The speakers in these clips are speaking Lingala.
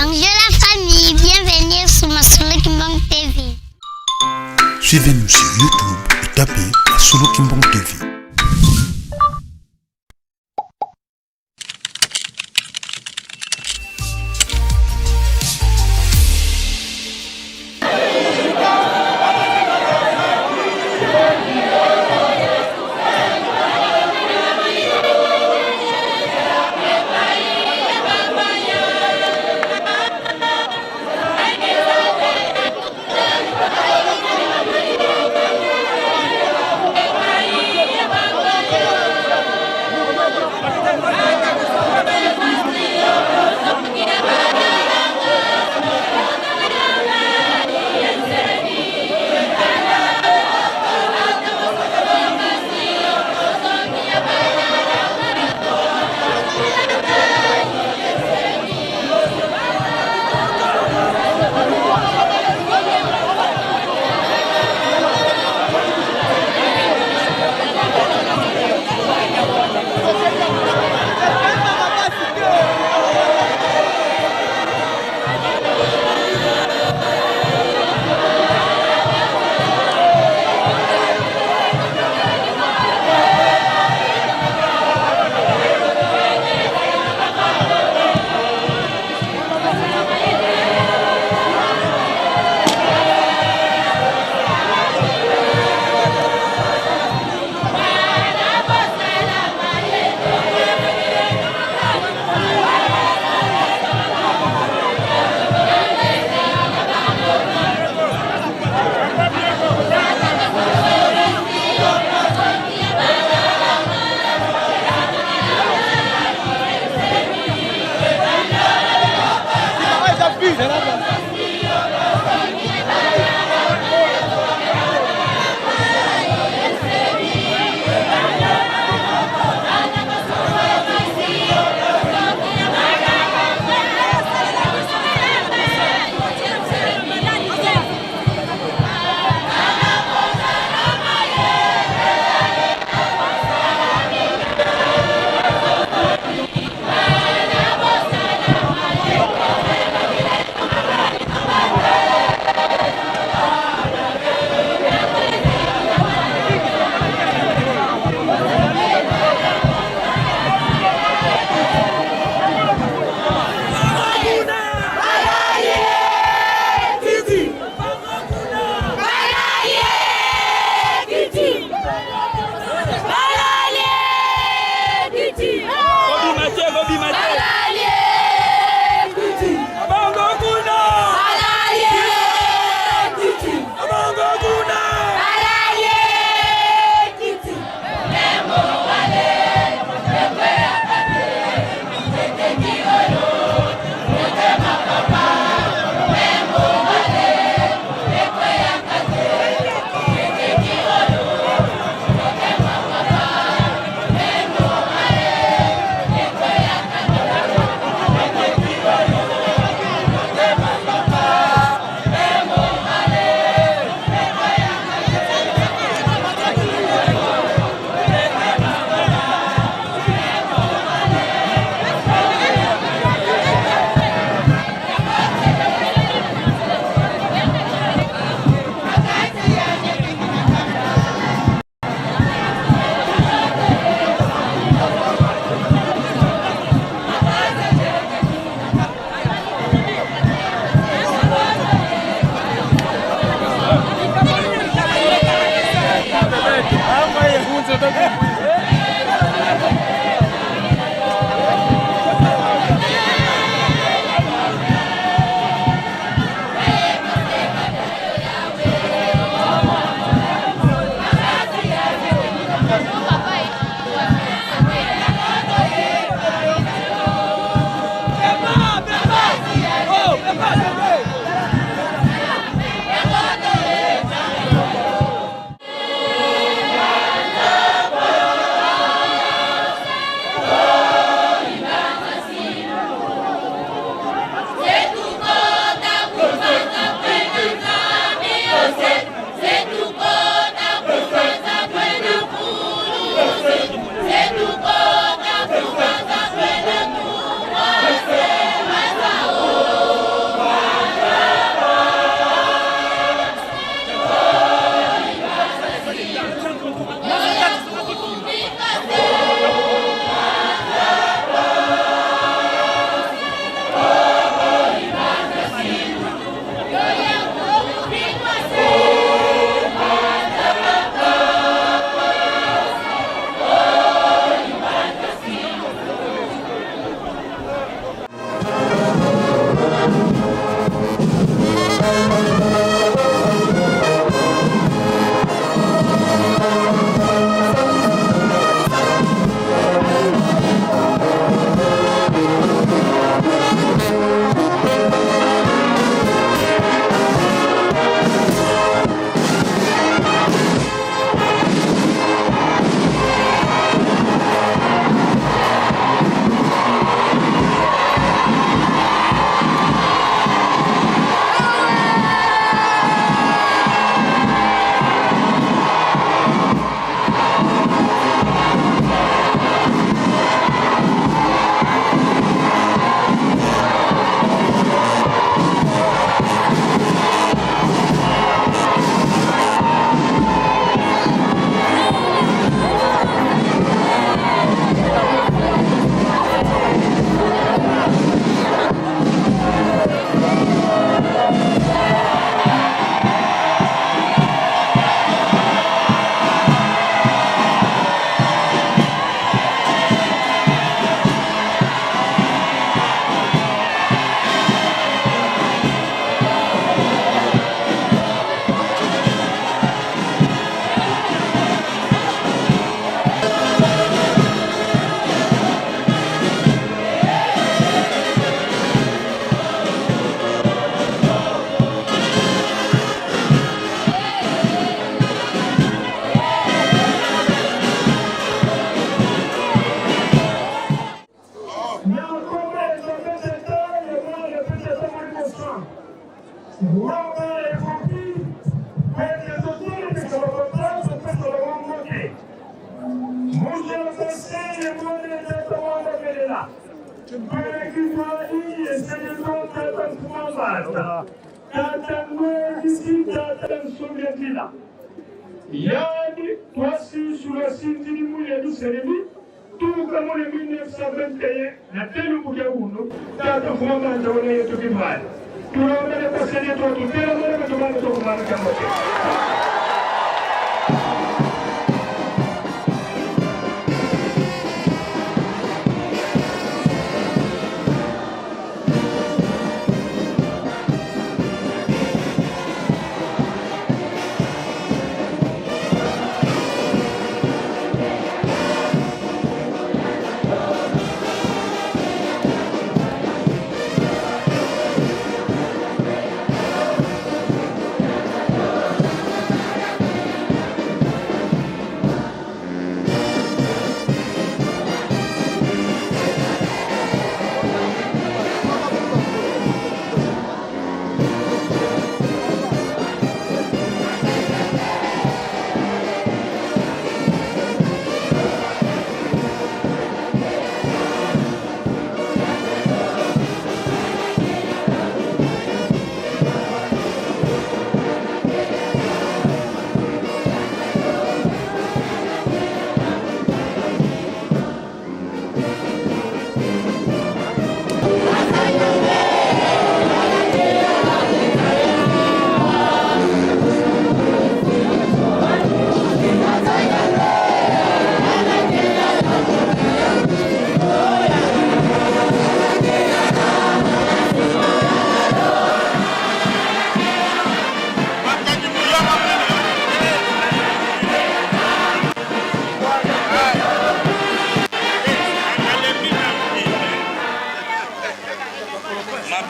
Bonjour la famille, bienvenue sur Masolo Kimbang TV. Suivez-nous sur YouTube et tapez Masolo Kimbang TV. Yani twasi sulasindiri mu Yerusalemu tuka mu 1921 na tenu kuja uno tata fuma nzawone yetu kimali tunaona kwa sene tu tutela mwana tumana tukumana kama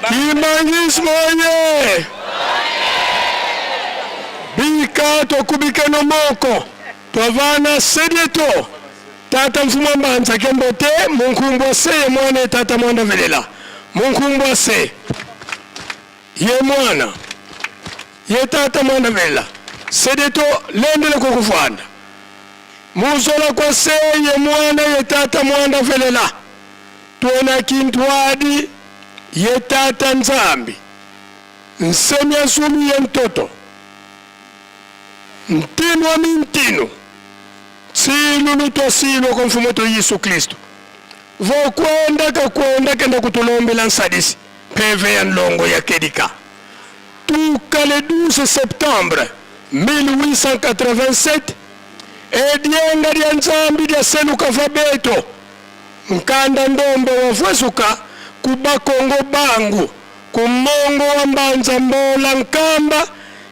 Kimangismo ye bika tokubike no moko twavana sedeto tata mfuma mbanza kembote munkumbwa se ye mwana tata mwanda velela munkumbwa se ye mwana ye tata mwanda velela sedeto lendele kukufanda muzola kwa se ye mwana ye tata mwanda velela tuona kintwadi ye tata nzambi nsemya sumi ye mtoto ntino wa mintino silu lutosilo kwa mfumo to Yesu Kristo vokwenda kenda kutulombela nsadisi peve ya nlongo ya kedika tuka le 12 septembre 1887 edienga lya nzambi lya seluka vabeto nkanda ndombe wavwezuka kubakongo bangu kumongo wa mbanza mbola nkamba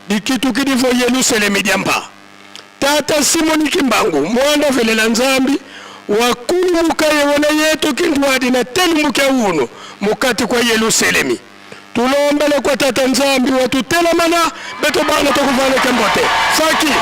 dikitu kidivo Yerusalemu diamba tata Simoni Kimbangu mwanda velela nzambi wakuluka yewona yetu kindwadi na telumuka uno mukati kwa Yerusalemu tulombele kwa tata nzambi watutela mana beto bana tokuvale kembote faki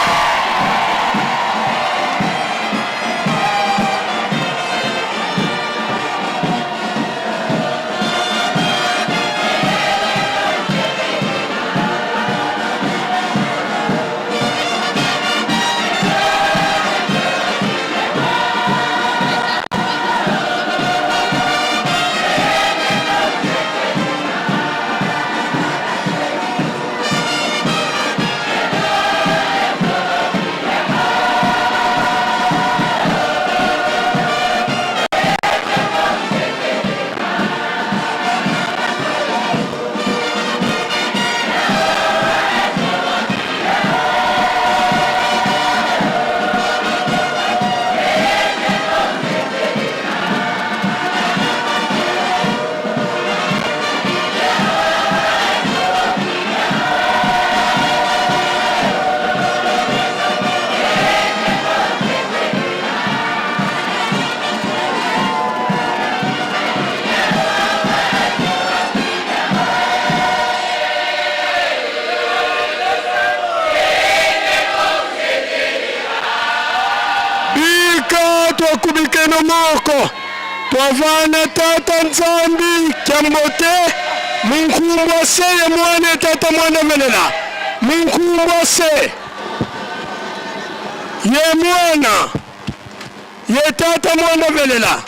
twakubike no moko twavana tata nzambi kyambote munkumbwa se ye mwana tata mwana velela munkumbwa se ye mwana ye tata mwana velela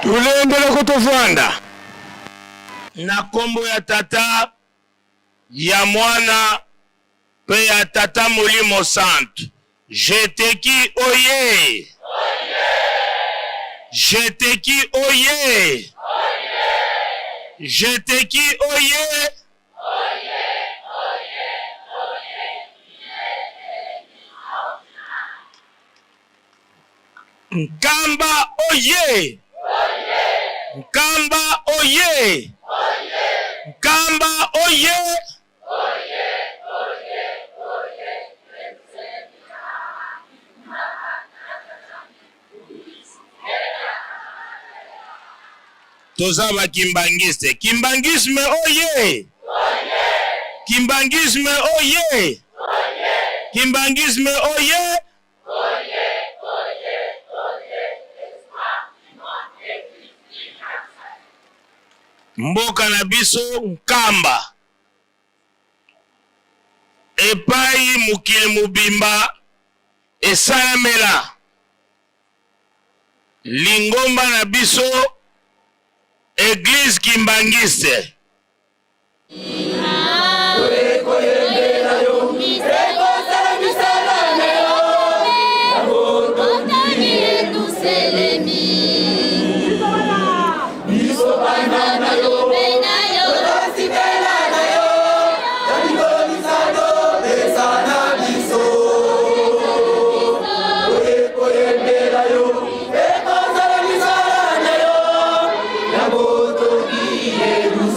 tulembele kutuvanda na kombo ya tata ya mwana pe ya tata Molimo Santu. Jeteki oye! Jeteki oye! Jeteki oye! Nkamba oye! Nkamba oye! Nkamba oye! Tozaba kimbangiste. Kimbangisme oye! Kimbangisme oye! Kimbangisme oye! Mboka na biso Nkamba epai mukili mubimba esalamela lingomba na biso Église Kimbangiste.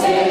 Say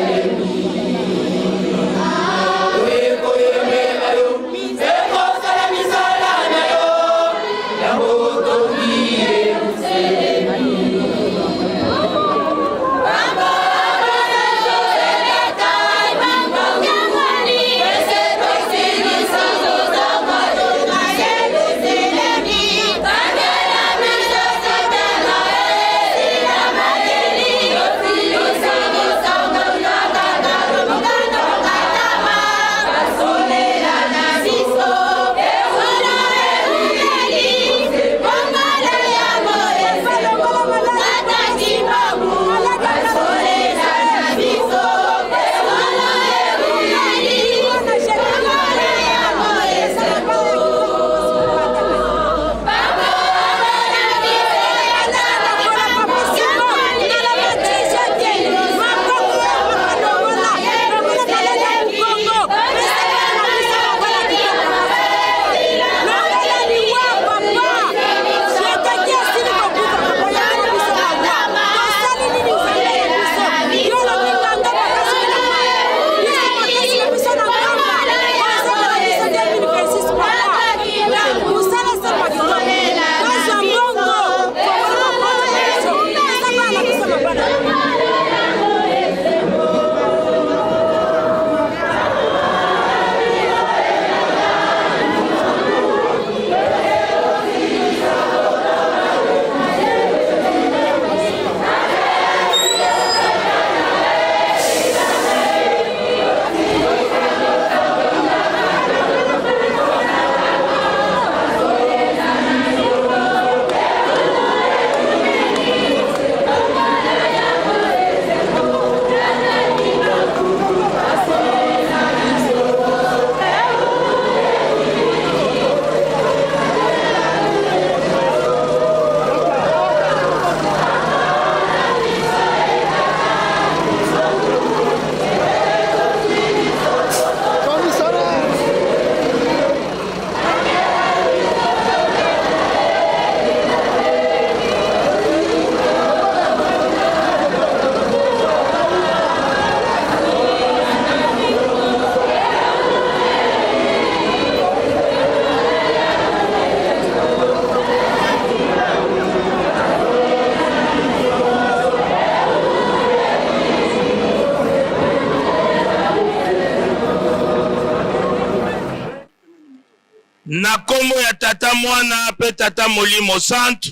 na kombo ya tata mwana pe tata Molimo Santu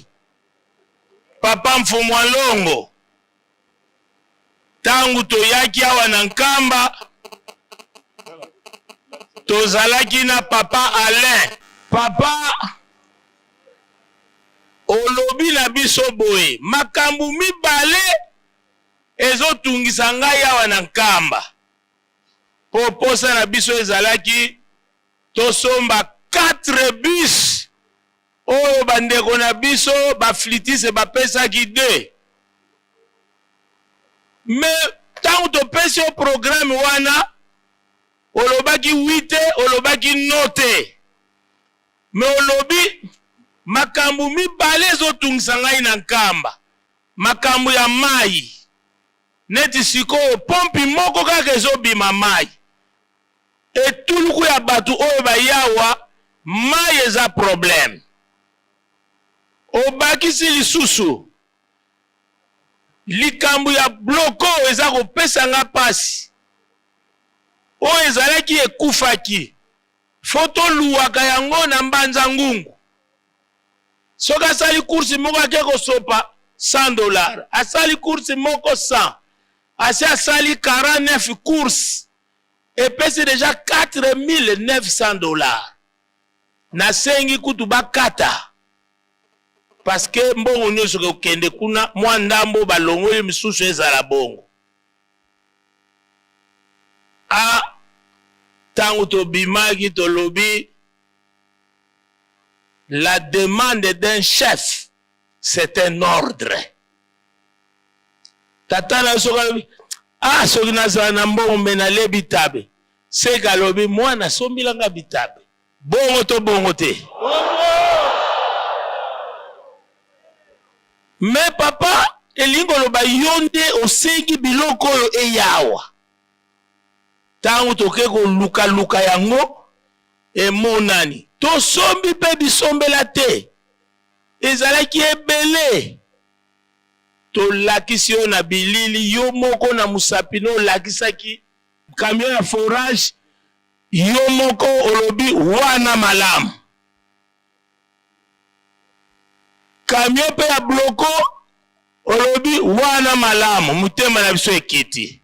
papa Mfumwa Longo tangu toyaki awa na Nkamba tozalaki na papa Alain. Papa olobi na biso boye makambu mibale ezotungisa ngai awa na Nkamba po posa na biso ezalaki tosomba 4 bus oyo bandeko na biso baflitise bapesaki 2 mais tangu topesi o programme wana olobaki 8 olobaki note mais olobi makambu mibale ezotungisa ngai na Nkamba makambu ya mai neti sikoyo pompi moko kaka ezobima mai etuluku ya batu oyo bayawa mai eza problème obakisi lisusu likambu ya bloko eza kopesa nga pasi oyo ezalaki ekufaki foto luwaka yango na Mbanza Ngungu soki asali kursi moko ake kosopa $100 asali kursi moko 100 asi asali 49 courses epesi deja $4,900 nasengi kutu bakata parce que mbongo nyonso kokende kuna mwa ndambo balongoli misusu ezala bongo tangu tobimaki tolobi la demande d'un chef c'est un ordre. Tata na soka soki nazala na mbongo mbe nalebi tabe seka lobi mwana sombilanga bitabe bongo to bongo te mais papa elingo loba yonde osengi biloko oyo eyawa tangu toke koluka luka yango emonani tosombi pe bisombela te ezalaki ebele tolakisi yo na bilili yo moko na musapino olakisaki camion ya forage yo moko olobi wana malamu camion pe ya bloko olobi wana malamu mutema na biso ekiti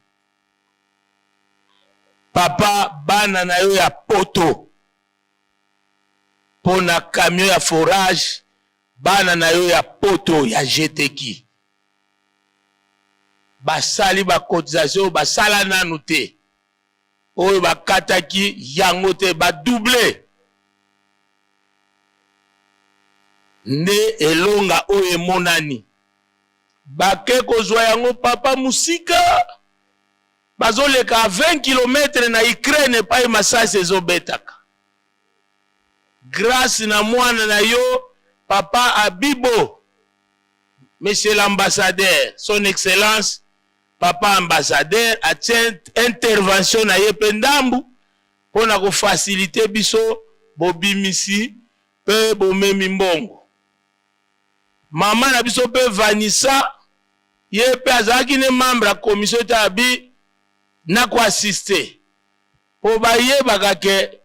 papa bana na yo ya poto pona camion ya forage bana na yo ya poto ya jeteki basali ba cotisation basala nanu te oyo bakataki yango te ba double nde elonga oyo emonani bake kozwa yango papa musika bazoleka 20 km na Ukraine pa masasi ezobetaka grâce na mwana na yo papa Abibo monsieur l'ambassadeur son excellence papa ambassadeur a intervention na yepe ndambu pona ko faciliter biso bobimisi pe bomemi mbongo mama na biso pe Vanessa yepe azaki ne membre ya commission tabi na ko assister po bayebaka ke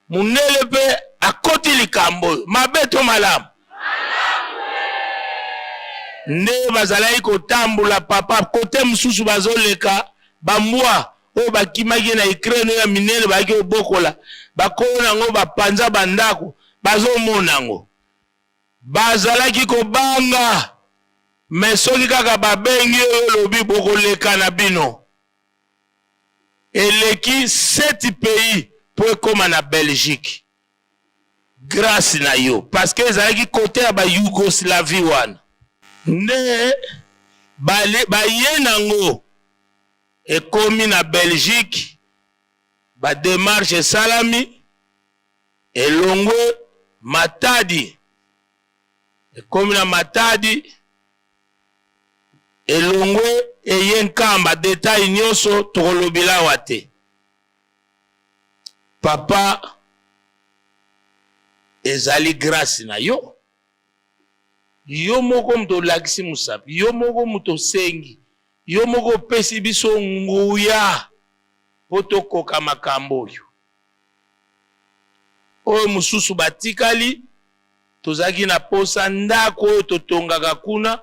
munele pe akoti likambo mabeto malamu nde bazalaki kotambula papa kote mususu bazoleka bamwa oyo bakimaki na Ukraine ya minene baki obokola bakona ngo bapanza bandako bazomona ngo bazalaki kobanga mais soki kaka babengi oyo lobi bokoleka na bino eleki 7 pays po ekoma na Belgique grâce na yo parce que ezalaki kote ya ba Yougoslavie wana ne baye nango ekomi na Belgique ba démarche salami elongwe Matadi ekomi na Matadi elongwe eye Nkamba détail nyonso tokolobela wate papa ezali grâce na yo yo moko mto lakisi musapi yo moko mto sengi yo moko pesi biso nguya poto koka makambo yo oyo mususu batikali tozaki na posa ndako oyo totongaka kuna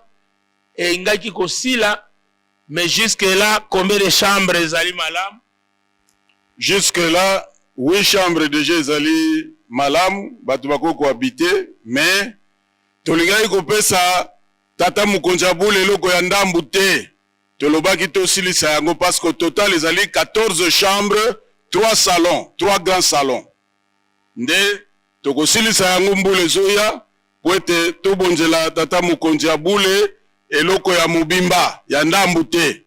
engaki kosila. Mais jusque là combien de chambres ezali malamu? Jusque là 8 chambres déjà ezali malamu bato bako cohabiter, mais tolingaki kopesa tata mokonzi ya bule eloko ya ndambu te. Tolobaki tosilisa yango parce que total ezali 14 chambres, 3 salons, 3 grands salons. Nde tokosilisa yango mbule zoya po ete tobonzela tata mokonzi ya bule eloko ya mobimba ya ndambu te.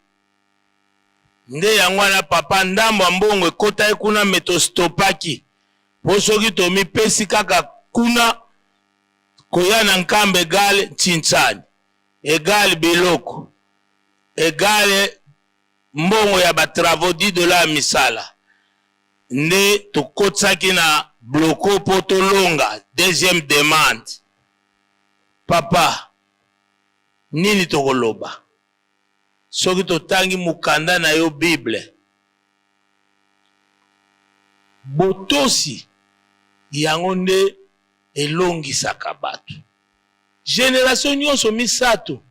Nde yango wana papa ndambu ambongo ekota kuna metostopaki po soki tomipesi kaka kuna koya na nkambe egale Tchintsani, egale biloko, egale mbongo ya batravaux de la misala. Nde tokotsaki na bloko po tolonga deuxième demande. Papa nini tokoloba soki totangi mukanda na yo Bible? Botosi yango nde elongisaka bato. Génération nyonso misato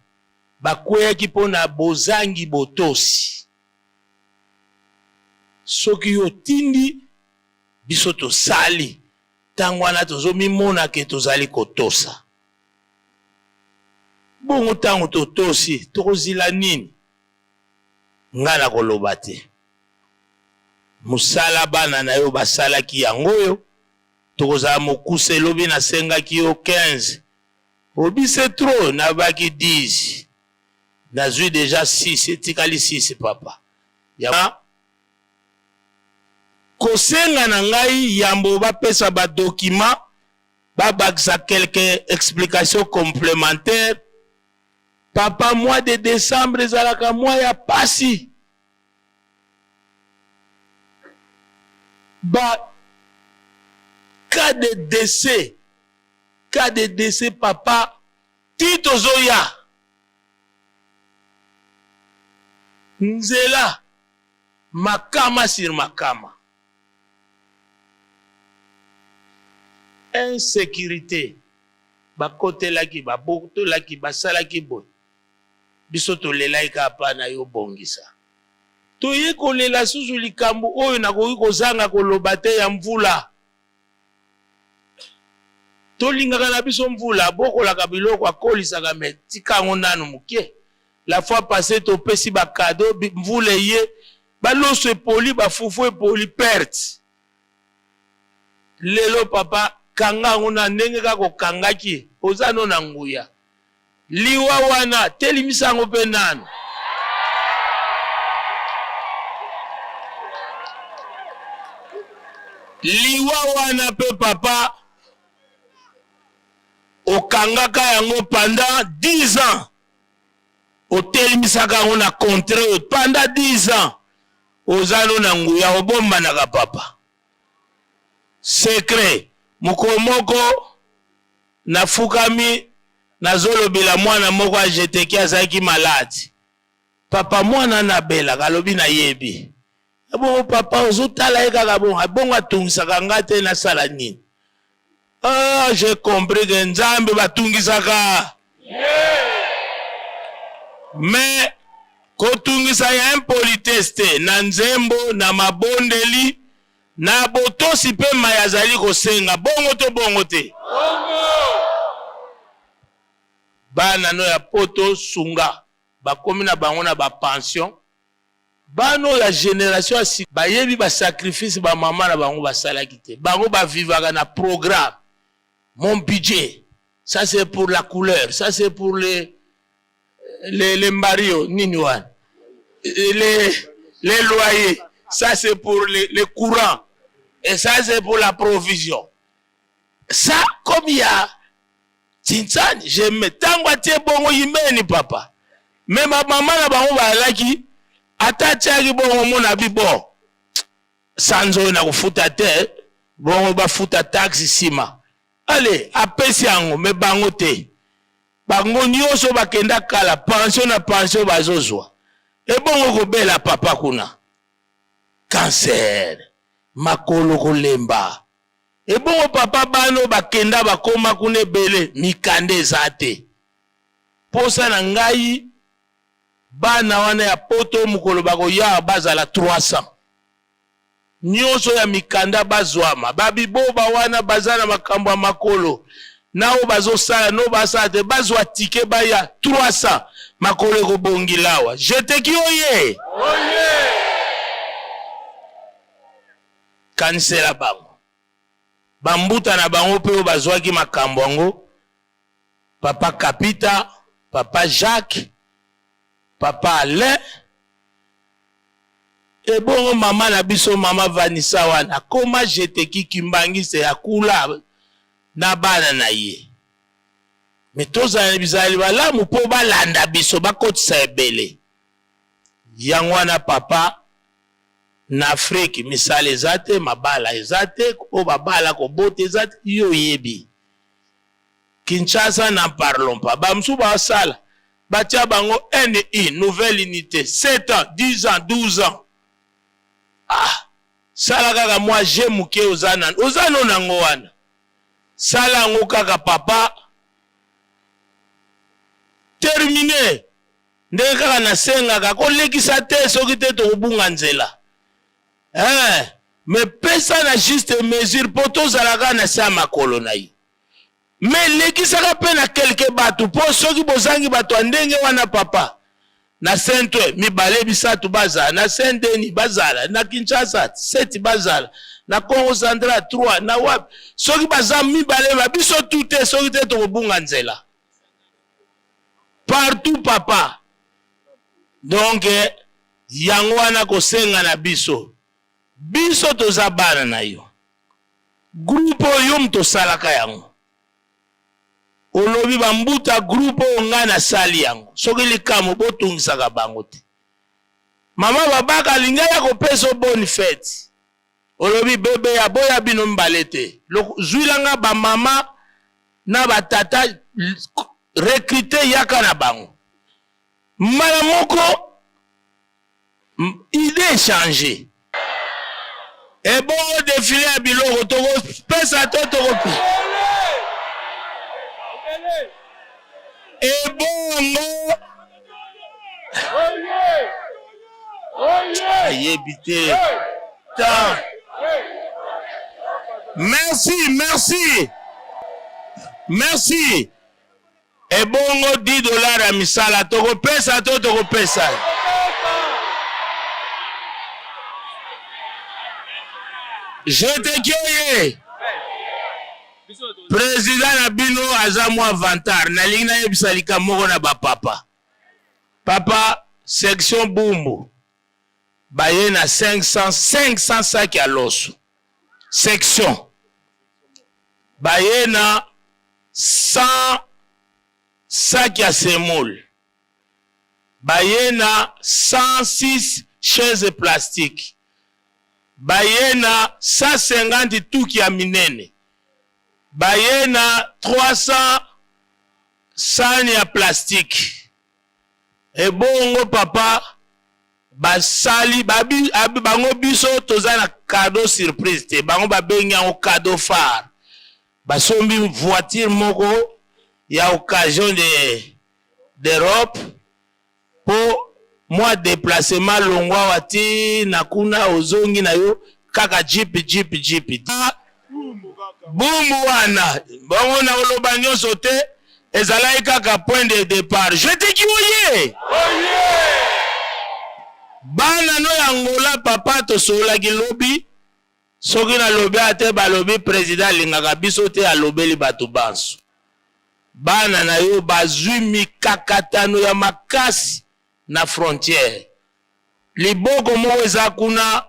bakweyaki mpona bozangi botosi. Soki yo tindi biso tosali ntango wana tozomimona ke tozali kotosa. Bongo ntango totosi tokozila nini? Nga na koloba te. Musala bana na yo basalaki yango yo tokozala mokuse elobi nasengaki yo 15 obi c'est trop nabaki 10 nazwi déjà 6 etikali 6 papa ya kosenga na ngai yambo bapesa ba document babakisa quelques explications complémentaires. Papa, mois de décembre ezalaka mois ya pasi. Cas de décès papa Tito Zoya nzela makama sur makama. Insécurité bakotelaki babotolaki basalaki boy biso tolelaki kapa na yo bongisa toye kolela susu likambo oyo nakoki kozanga koloba te ya mvula. Tolingaka na biso mvula bokolaka biloko akolisaka me tikango nanu muke. La fois passée topesi ba cadeau mvula ye baloso epoli bafufu epoli perte. Lelo papa kanga ngona ndenge kako kangaki ozano na nguya liwa wana telimisango pe nanu. Liwa wana pe papa okangaka yango pendant 10 ans. Otelimisaka yango na contre pendant 10 ans. Ozano na nguya obomba na papa. Secret mukomoko na fukami na zolo bila mwana moko ajeteki azaki malade. Papa mwana na bela kalobi na yebi. Abo papa ozotala ekaka bon abonga tungisaka ngate na sala nini. Ah, j'ai compris que Nzambe batungisaka. Mais kotungisa ya impoliteste na nzembo na mabondeli na botosi pe mayazali kosenga bongo to bongo te. Bana no ya poto sunga bakomi na bango na ba pension. Bano ya génération asi bayebi ba sacrifice ba mama na bango basalaki te. Bango ba vivaka na programme. Mon budget, ça c'est pour la couleur, ça c'est pour les marios, niniwan. Les loyers, ça c'est pour les courants. Et ça c'est pour la provision. Ça, comme il y a Tchintsani, je me tangwa tie bongo yimeni papa. Mais ma maman na bango balaki atachaki bongo mona bibo. Sanzo na kufuta te, bongo ba futa taxi sima. Allez, apesi yango me bango te. Bango nyonso bakenda kala pension na pension bazozwa. E bongo kobela papa kuna. Cancer, makolo kolemba. Et bon papa bano bakenda bakoma kuna ebele mikanda eza te. Posa na ngai bana wana ya poto mukolo bakoya bazala 300. Nyonso ya mikanda bazwama. Babiboba wana bazana makambo ya makolo. Nao bazosala no basala te bazwa tike baya 300 makolo ekobongilawa. Jeteki oye. Oye. Kanisela bango. Bambuta na bango pe bazwaki makambo yango. Papa Kapita, Papa Jacques, Papa Alain. Et bon maman na biso mama Vanessa wana koma jeteki kimbangi se akula na bana na ye. Mais toza bizali balamu po balanda biso bakotisa ebele. Yangwana papa na Afrique misale ezate mabala ezate o babala ko bote ezate yo yebi. Kinshasa n'en parlons pas. Bamsu ba sala batia bango NI nouvelle unité 7 ans 10 ans 12 ans. Ah, sala kaka moi je muke ozana nango wana. Sala ngo kaka papa terminé. Ndenge kaka na senga ka ko lekisa te soki te to bunga nzela. Mais pesa na juste mesure poto zalaka na sa makolo na yi. Mais lekisa ka pe na quelque batu po soki bozangi batu ndenge wana papa. Na Saint-Ouen, mibale bisatu bazala, na Saint-Denis bazala, na Kinshasa 7 bazala, na Congo Central 3, na wap. Soki bazala mibale babiso toute soki te to bunga nzela. Partout papa. Donc yango wana ko senga na biso. Biso to zabana na yo. Grupo yo mto salaka yango. Olobi bambuta grupo nga na sali yango. Soki likamo botungisaka bango te. Mama babaka linga ya kopeso bonne fête. Olobi bebe ya boya bino mbale te. Zwilanga ba mama na batata recruter yaka na bango. Mala moko idée changé. Et bon défilé ya biloko toko pesa to toko pi. Et bon, merci. Et bon, $10 à misala, toko pesa. Je te kioye. Président Nabino Azamo Avantar, Nalina Yebsalika Moro na papa. Papa, section Bumbu. Baye na 500 sacs à l'os. Section. Baye na 100 sacs à semoule. Baye na 106 chaises plastiques. Baye na 150 tuki ya minene. Baye na 300 sani ya plastique. Et bongo papa basali bango biso toza na cadeau surprise te. Bango babengi yango cadeau phare. Basombi voiture moko ya occasion d'Europe pour moi déplacement longwa wati na kuna ozongi na yo kaka jeep. Bumbu wana bongo na oloba nyonso te ezalaki kaka point de départ. Je te dis oye. Bana no yangola papa to solaki lobi soki na lobi ate balobi président lingaka biso te alobeli bato banso. Bana na yo bazwi mikakatano ya makasi na frontière. Liboko moko eza kuna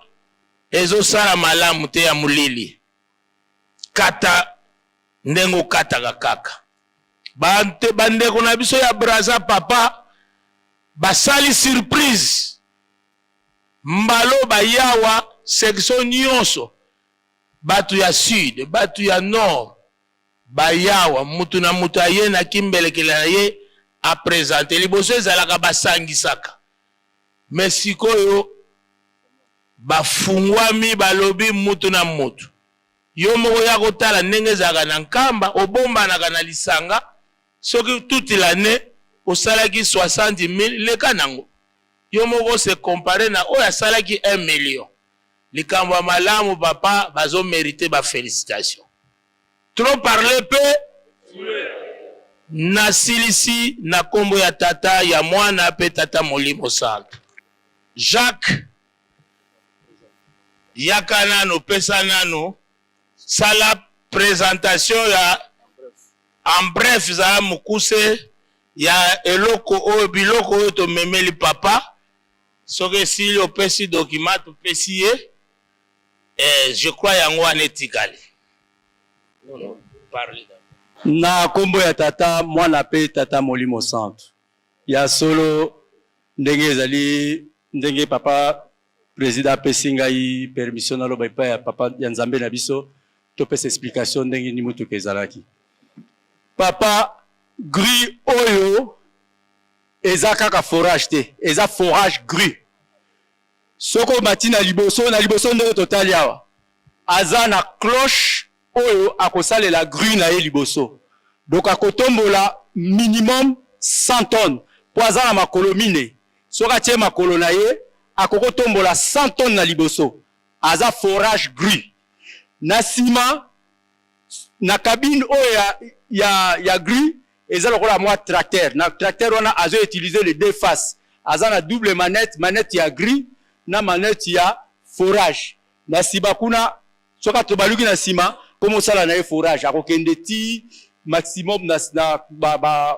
ezosala malamu te ya mulili. Kata ndengo kataka kaka. Bandeko na biso ya Braza papa basali surprise. Mbalo bayawa section nyonso. Batu ya sud, batu ya nord. Bayawa mutu na mutu aye na kimbelekele na ye a présenter. Liboso ezalaka basangisaka. Mais sikoyo bafungwami balobi mutu na mutu. yo moko ya kotala ndenge ezalaka na nkamba obombanaka na lisanga soki toute l'année osalaki 60 000 leka nango yo moko se compare na oyo asalaki 1 million likambo ya malamu papa bazo mérité ba félicitation. Trop parler peu na silisi na kombo ya tata ya mwana pe tata Molimo Santu Jacques yaka nano pesa nano sala présentation ya en bref za mukuse ya eloko oyo biloko oyo to memeli papa soki sili opesi document opesi ye je crois yango wana etikali. Na kombo ya tata mwana pe tata Molimo Santu ya solo ndenge ezali ndenge papa président apesi ngai permission naloba epai ya papa ya nzambe na biso topesa explication ndenge ni motuka ezalaki. Papa gris oyo eza kaka forage te, eza forage gris. Soko mati na liboso ndenge totali awa aza na cloche oyo akosalela gris na ye liboso. Donc akotombola minimum 100 tonnes po aza na makolo mine. Soki atie makolo na ye akokotombola 100 tonnes na liboso. Aza forage gris. Na sima na cabine oyo ya gris eza lokola mwa tracteur. Na tracteur wana azo utiliser les deux faces. Aza na double manette ya gris na manette ya forage. Na sima kuna soka tobaluki na sima komo sala na ye forage akokende ti maximum na ba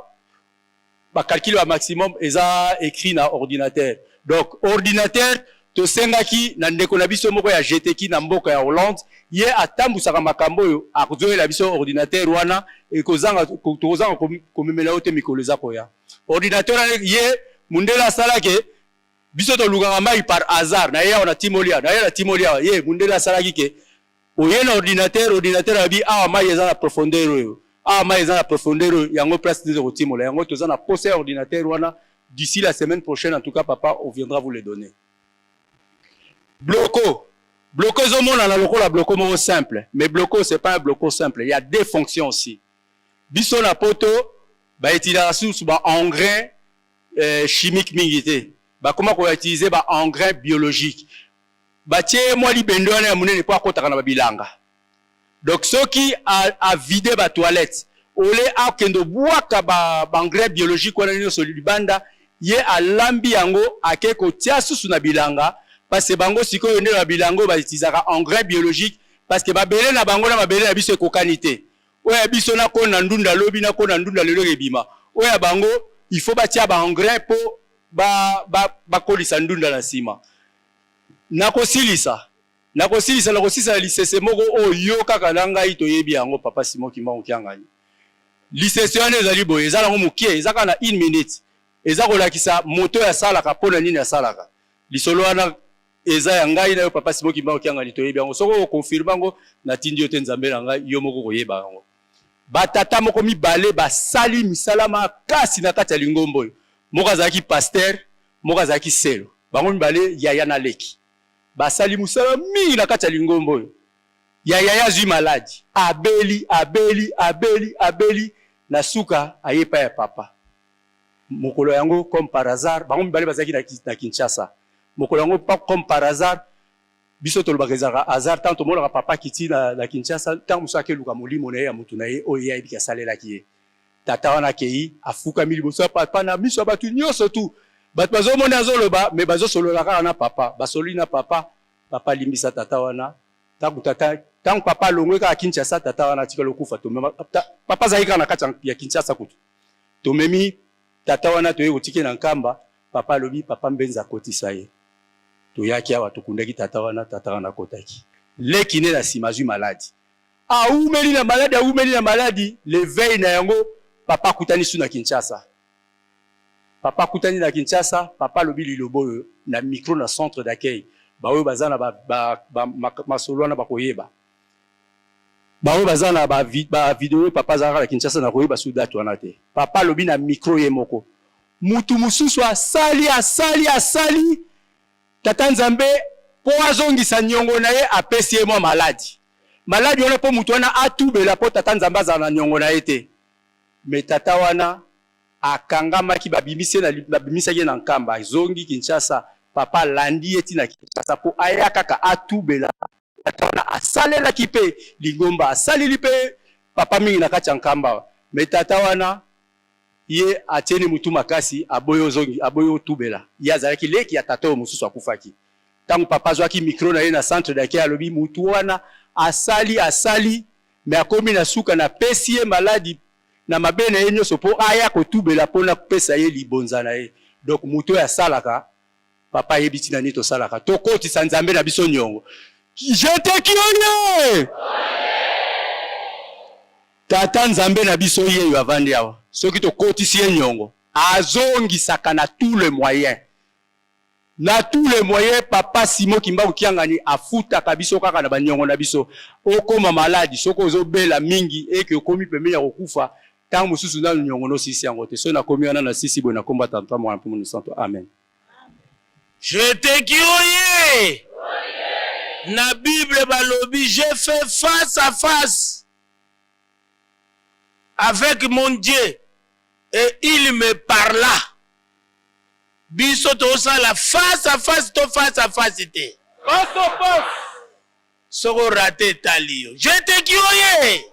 calcul wa maximum eza écrit na ordinateur. Donc ordinateur to sengaki na ndeko na biso moko ya jeteki na mboka ya Hollande ye atambusaka makambo yo akuzoela biso ordinateur wana ekozanga komemela ote mikolo za koya. Ordinateur ye mundela salake biso to luganga mai par hasard na ye ona timolia na ye na timolia ye mundela salaki ke oye na ordinateur abi awa mai eza na profondeur yo awa mai eza na profondeur yango place de timola yango toza na poser ordinateur wana d'ici la semaine prochaine en tout cas papa on viendra vous les donner. Bloco zomona na lokola bloco moko simple mais bloco c'est pas un bloco simple, il y a deux fonctions aussi. Biso na poto ba utilisation sous ba engrais chimique mingi te. Ba comment ko utiliser ba engrais biologique. Ba tie moi libendo na munene po akotaka na babilanga. Donc ceux qui a vidé ba toilette ole akendo bwaka ba engrais biologique wana nyo solibanda ye alambi yango akeko tia susu na bilanga parce que bango sikoyo nde na bilango ba utiliser engrais biologique parce que ba belé na bango na ba belé na biso ekokanité. Oya biso na ko na ndunda lobi na ko na ndunda lelo ebima. Oya bango il faut batia ba engrais po ba kolisa ndunda na sima. Nakosilisa lisese moko oyo kaka na ngai toyebi yango papa Simon Kimbangu kiangani. Lisese wana ezali boye ezala ngo mukie ezaka na 1 minute. Eza kolakisa moto ya salaka pona nini ya salaka. Lisolo wana eza ya ngai na yo papa Simon Kimbangu kiangani toyebi yango. Soko ko confirmer ngo na tindi yo te nzambe na ngai yo moko koyeba yango. Batata moko mibale basali misalama kasi na kati ya lingombo oyo. Moko azaki pasteur, moko azaki selo. Bango mibale yaya na leki. Basali musala mingi na kati ya lingombo oyo. Yaya zui maladi. Abeli na suka ayepa ya papa. Mokolo yango comme par hasard, bango mibale bazaki na Kinshasa. Mokolo yango pas comme par hasard, biso tolobaka ezaka hasard tant tomolaka papa kiti na Kinshasa, tant musaka luka molimo na ye ya mutu na ye oyo yebi ka salelaki ye. Tata wana kei afuka miliboso papa na miso batu nyonso tu. Bat bazo mona zoloba mais bazo sololaka na papa, basoli na papa limbisa tata wana. Tant papa longwe ka Kinshasa tata wana tikalo kufa to papa zaika na kati ya Kinshasa kutu. To memi tata wana to yekotike na nkamba papa lobi papa mbenza kotisa ye. To yaki awa to kundaki tata wana kotaki. Lekine na simaju maladi. Umeli na maladi le veille na yango papa kutani su na Kinshasa. Papa kutani na Kinshasa, papa lobi lilobo na micro na centre d'accueil. Bawe bazana masolo na bakoyeba. Bawe bazana ba vidéo papa zara na Kinshasa na koyeba su date wana te. Papa lobi na micro ye moko. Mutu mususu asali tata nzambe po azongisa nyongo na ye apesi ye mwa maladi. maladi wana po mutu wana atubela po tata nzambe azala na niongo na ye te. Me tata wana akangamaki babimisaki na nkamba azongi Kinshasa. Papa landi ye tina Kinshasa po aya kaka atubela. Tata wana asalelaki mpe lingomba asaleli mpe papa mingi na kati ya nkamba. Me tata wana ye atieni mutu makasi aboyo zongi aboyo tubela. Ye azalaki leki ya tata mosusu akufaki. Tangu papa zwaki micro na ye na centre d'accueil alobi mutu wana asali me akomi na suka na pesi ye maladi na mabe na ye nyonso po aya kotubela pona kopesa ye libonza na ye. Donc mutu ya salaka papa yebi tina nini tosalaka tokotisa nzambe na biso nyongo. Jeteki oye tata nzambe na biso ye yo avandi awa soki tokotisi ye nyongo azongisaka na tous les moyens. Na tous les moyens, papa Simo Kimbangu Kiangani afuta kabiso kaka na banyongo na biso. Okoma maladi, soko ozobela mingi eke okomi pembeni ya kokufa, tangu mususu na nyongo no sisi yango te. So na komi wana na sisi bo na komba tantwa mwana mpumu santo. Amen. Je te kioye. Na Bible balobi, j'ai fait face à face avec mon Dieu et il me parla. Biso to sala face à face te. Face à face. Soko raté talio. Je te kioye.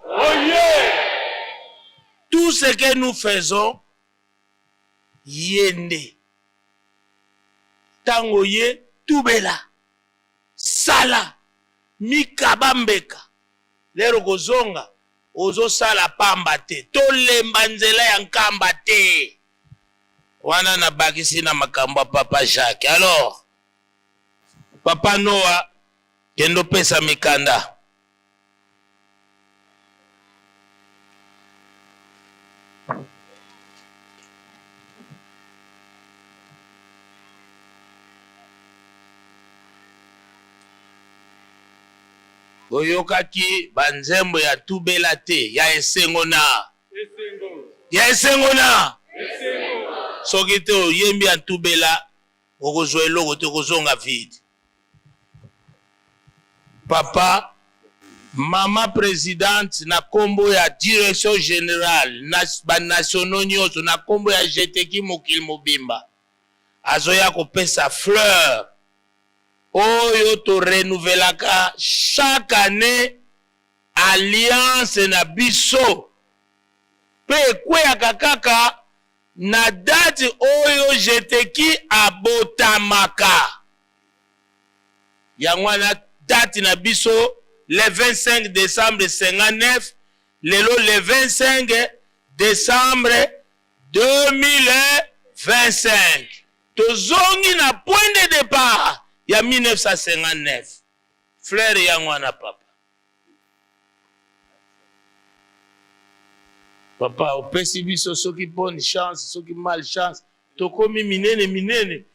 Tout ce que nous faisons, yende. Tango ye, tubela. Sala. Mikabambeka. Lero gozonga. Ozo sala pamba te. Tolemba nzela ya nkamba te. Wana na bakisi na makambo papa Jacques. Alors, papa Noah, kendo pesa mikanda. Boyokaki banzembo ya tubela te, ya esengo na. Ya esengo na. Soki te oyembi antubela okozwa eloko te kozonga vide. Papa, mama présidente na kombo ya direction générale ba nationaux nyonso na kombo ya jeteki mokili mobimba azoya kopesa fleur oyo to renouvelaka chaque année alliance na biso pe kweyaka kaka na date oyo jeteki abotamaka. Yangwana date na biso le 25 décembre 59, lelo le 25 décembre 2025. Tozongi na point de départ ya 1959. Frère yangwana papa. Papa, opesi biso soki bonne chance, soki mal chance. Tokomi minene.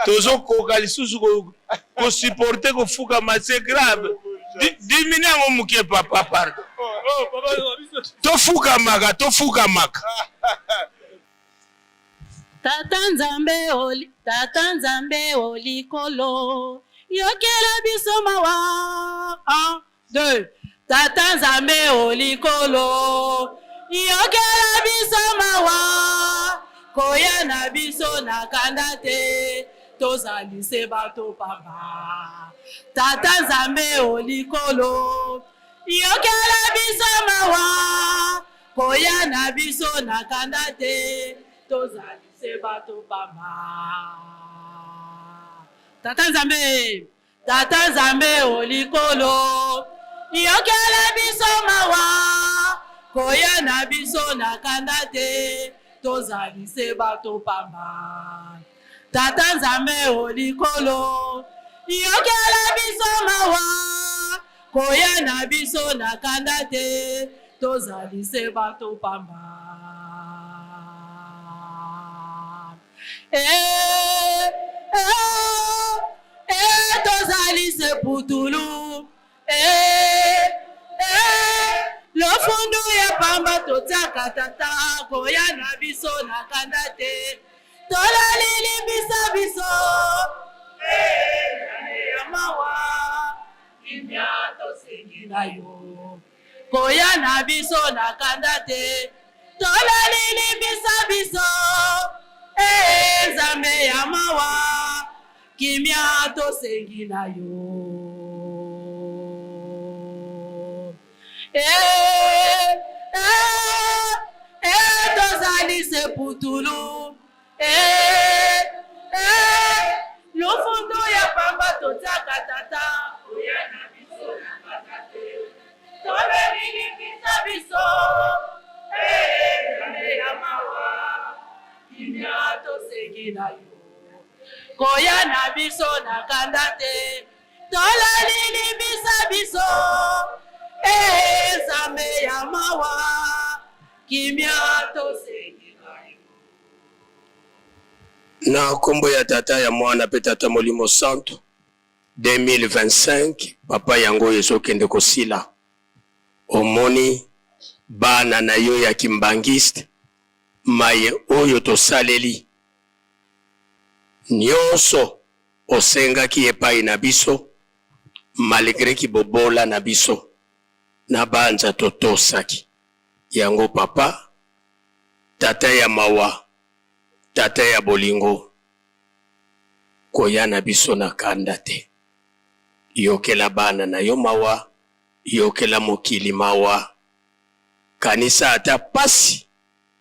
Tozo koka lisusu ko supporter ko fuka c'est grave. Dimine ngo muke papa pardon. To fuka maka. Tata Nzambe oli kolo. Yokela biso mawa. 1, 2. Tata Nzambe olikolo yokela biso mawa koya na biso na kanda te tozalise bato pamba. Tata Nzambe olikolo yokela biso mawa koya na biso na kanda te tozalise bato pamba. Tata Nzambe olikolo yokela biso mawa koya na biso na kanda te tozalise bato pamba. Tata Nzambe olikolo yokela biso mawa koya na biso na kanda te tozalise bato pamba. Tozalise putulu lofundu ya pamba totaka tata koya na biso na kanda te tolalili biso ya mawa imya tosengi na yo koya na biso na kanda te tolalimbisa biso Nzambe ya mawa kimia tosengi na yo tozali seputulu lofundo ya pamba totiaka tata oya na biso na kanda te tolalimbisa biso Nzambe ya mawa kimia tosengi na yo koya na biso na kanda te tolalimbisa biso Nzambe ya mawa kimia tosengi na yo. Na kombo ya tata ya mwana pe tata Molimo Santo 2025 papa yango ezokende kosila omoni bana na yo ya kimbangiste maye oyo tosaleli nyonso osengaki epai na biso malgré kibobola na biso na banza totosaki yango papa tata ya mawa tata ya bolingo koya na biso na kanda te yokela bana na yo mawa yokela mokili mawa kanisa ata pasi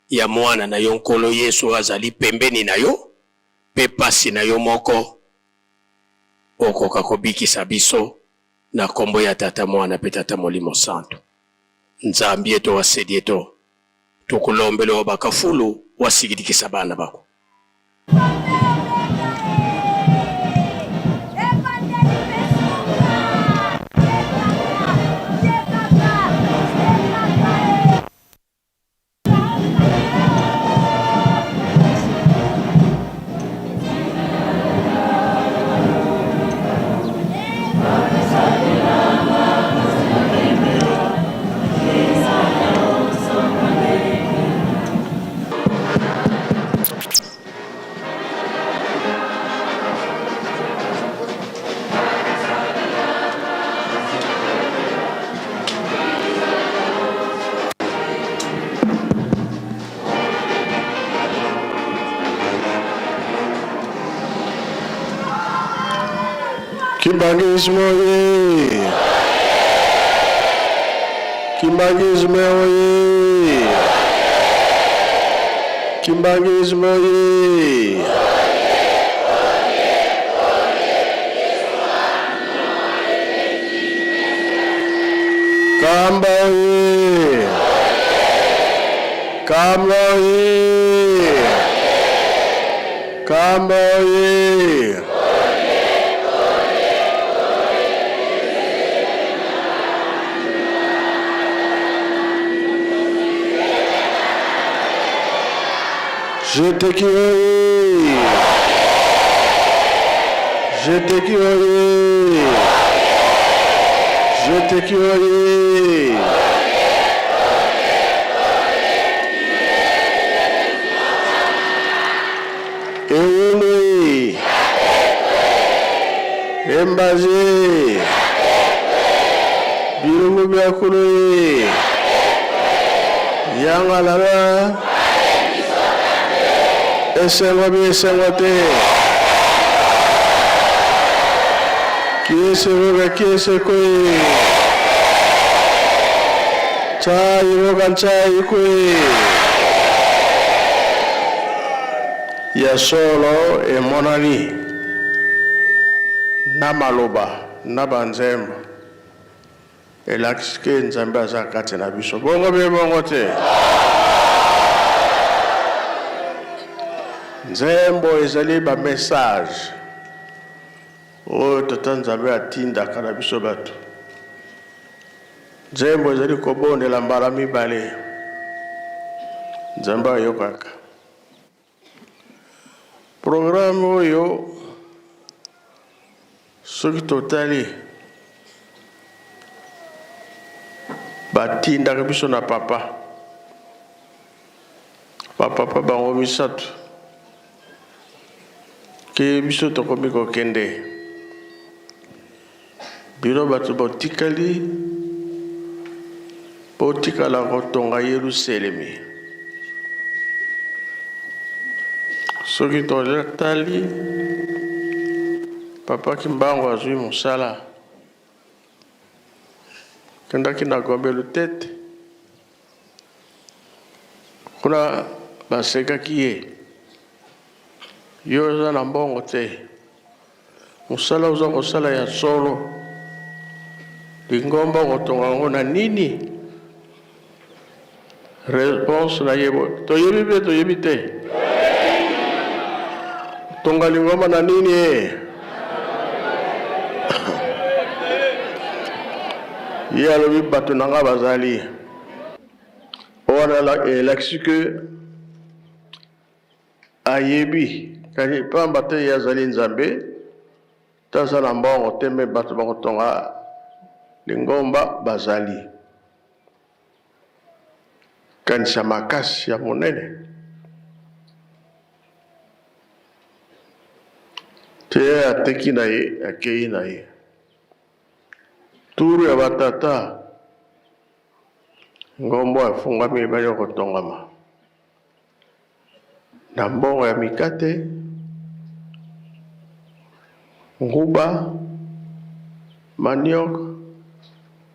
ya mwana na yo nkolo Yesu azali pembeni na yo pe pasi na yo moko okoka kobikisa biso na kombo ya tata mwana pe tata Molimo Santo Nzambi eto wasedi eto tukulombele wabakafulu wasigidikisa bana bako Kimbangismo oye! Kimbangismo oye! Kimbangismo oye! Kamba oye! Kamba oye! Kamba oye! Je te kiroye. Je te kiroye. Je te kiroye. Eune. Embaze. Birungu biakuloye. Yangalara. Esengo bi esengo te. Kiese roga kiese koe. Chai roga chai koe. Ya solo e monani. Na maloba, na banzembo. Elakiske nzambe azakati na biso. Bongo be bongo te. Nzembo ezali ba message oyo tata Nzambe atindaka na biso bato. Nzembo ezali kobondela mbala mibale Nzambe ayokaka. Programme oyo soki totali batindaka biso na papa bango misato ke biso tokomi kokende bino bato botikali potikala kotonga Yerusalemi. Soki totali papa Kimbangu azwi mosala kendaki na Gombe Lutete kuna basekaki ye yo oza na mbongo te mosala oza kosala ya solo lingomba kotonga yango na nini réponse na yebo toyebi pe toyebi te tonga lingomba na nini ye alobi bato na nga bazali wana elakisi ke ayebi kani pamba te ye azali nzambe taza na mbongo te me bato bakotonga lingomba bazali kanisa makasi ya monene te ateki na ye akei na ye turu ya batata ngombo afungami ebali kotongama na mbongo ya mikate nguba maniok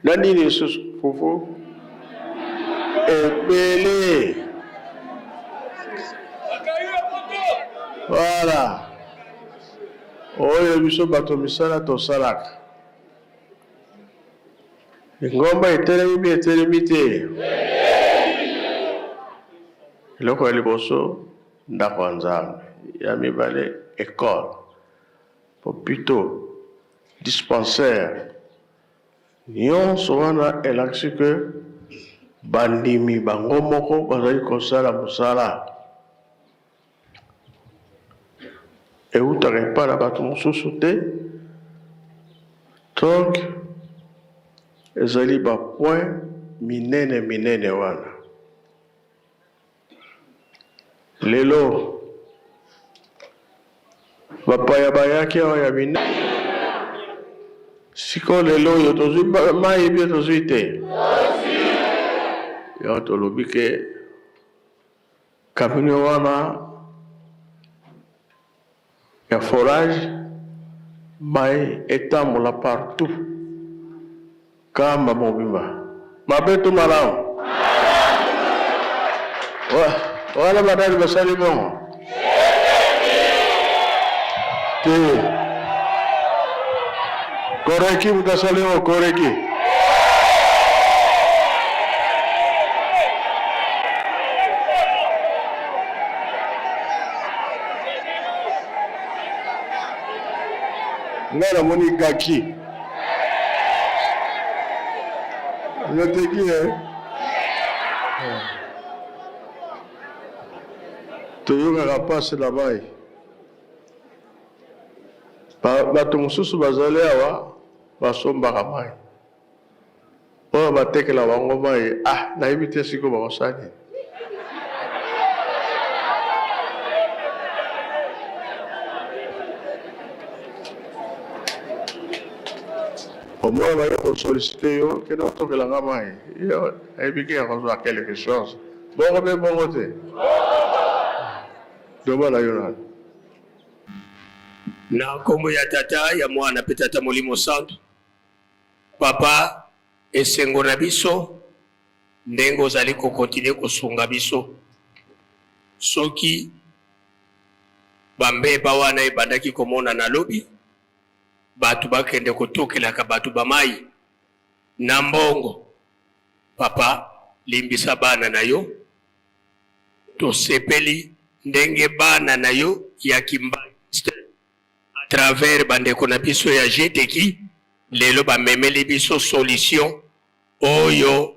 na nini lisusu fufu ebele voilà oyo biso bato misala tosalaka ngomba etelemi bi etelemi te eloko ya liboso ndako ya nzambe ya mibale école popito dispensaire nyonso wana elakisi ke bandimi bango moko bazali kosala mosala eutaka epai na bato mosusu te donc ezali bapoint minene minene wana lelo bapaya bayaki awa ya minene siko lelo yo tozwi mai bie tozwi te yo tolobi ke kamino wana ya forage mai etambola partout kamba mobimba mabeto malamu wana badali basali bongo te koreki mutasali bongo koreki ngana moni gaki noteki toyokaka pasi na mai bato mosusu bazali awa basombaka mai oyo batekela bango mai nayebi te siko bakosali omwana baye kosolicite yo kende otokelanga mai yo ayebiki ya kozwa quelque chose bongo mpe bongo te domana yo nani na kombo ya tata ya mwana pe tata molimo santo papa esengo na biso ndenge ozali kokontinue kosunga biso soki bambeba wana ebandaki komona na lobi bato bakende kotokelaka bato bamai na mbongo papa limbisa bana na yo tosepeli ndenge bana na yo ya kimbai à travers bandeko na biso ya jeteki lelo bamemeli biso solution oyo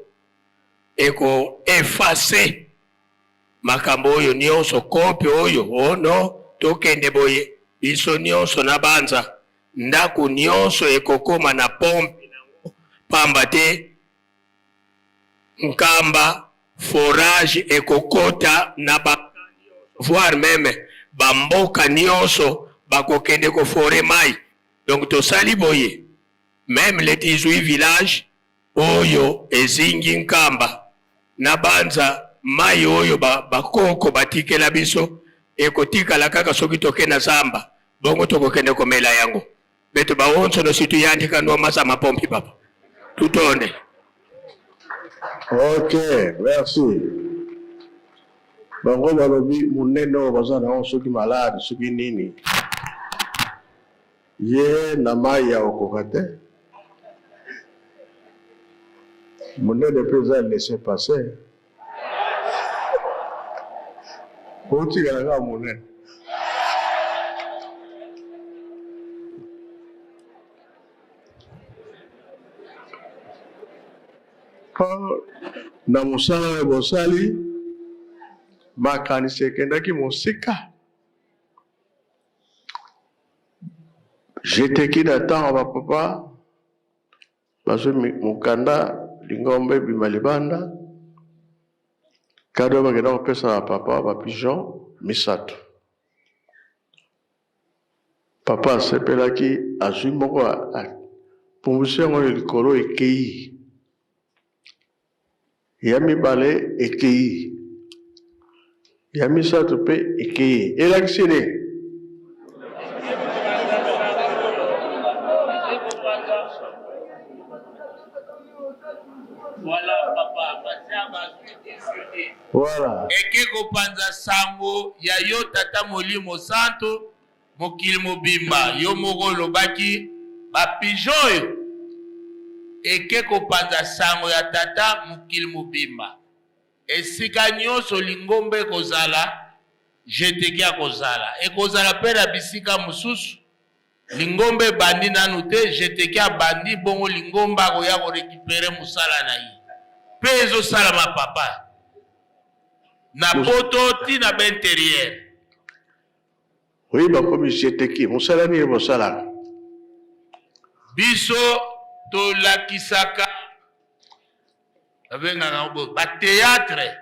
eko efface makambo oyo nyonso kope oyo ono tokende boye biso nyonso na banza ndako nyonso ekokoma na pompe pamba te nkamba forage ekokota na voire même bamboka nyonso bakokende ko fore mai donc tosali boye même les 18 villages oyo ezingi nkamba nabanza mai oyo bakoko batikela biso ekotikala kaka soki tokenda zamba bongo tokokende komela yango beto bawonso no situ yandika ndo masa mapompi papa tutonde. Ok, merci. Bango balobi munene baza na soki malade soki nini ye na mai ya okokate munene peza laisser passer Poti kala munene na musala bosali makanisi ekendaki mosika jeteki na ntango bapapa bazwi mokanda lingombe bima libanda kado bakenda kopesa bapapa bapigeon misato papa asepelaki azwi moko apumbwisi yango likolo ekei ya mibale ekei ya misato mpe ekei elakisi nini Voilà, papa. Voilà. Eke kopanza sango ya yo tata Molimo Santo mokili mobimba yo moko lobaki ba pigeon yo. Eke kopanza sango ya tata mokili mobimba. Esika nyonso lingombe kozala jeteki ya kozala. Ekozala pera bisika mususu. Lingombe bandi nanu te jeteki ya bandi bongo lingomba koya ko récupérer musala na yi. Pezo salama papa. Na poto ti na b'intérieur. Oui, bah comme jeteki musala ni musala. Biso to la kisaka. Abenga ngabo ba théâtre.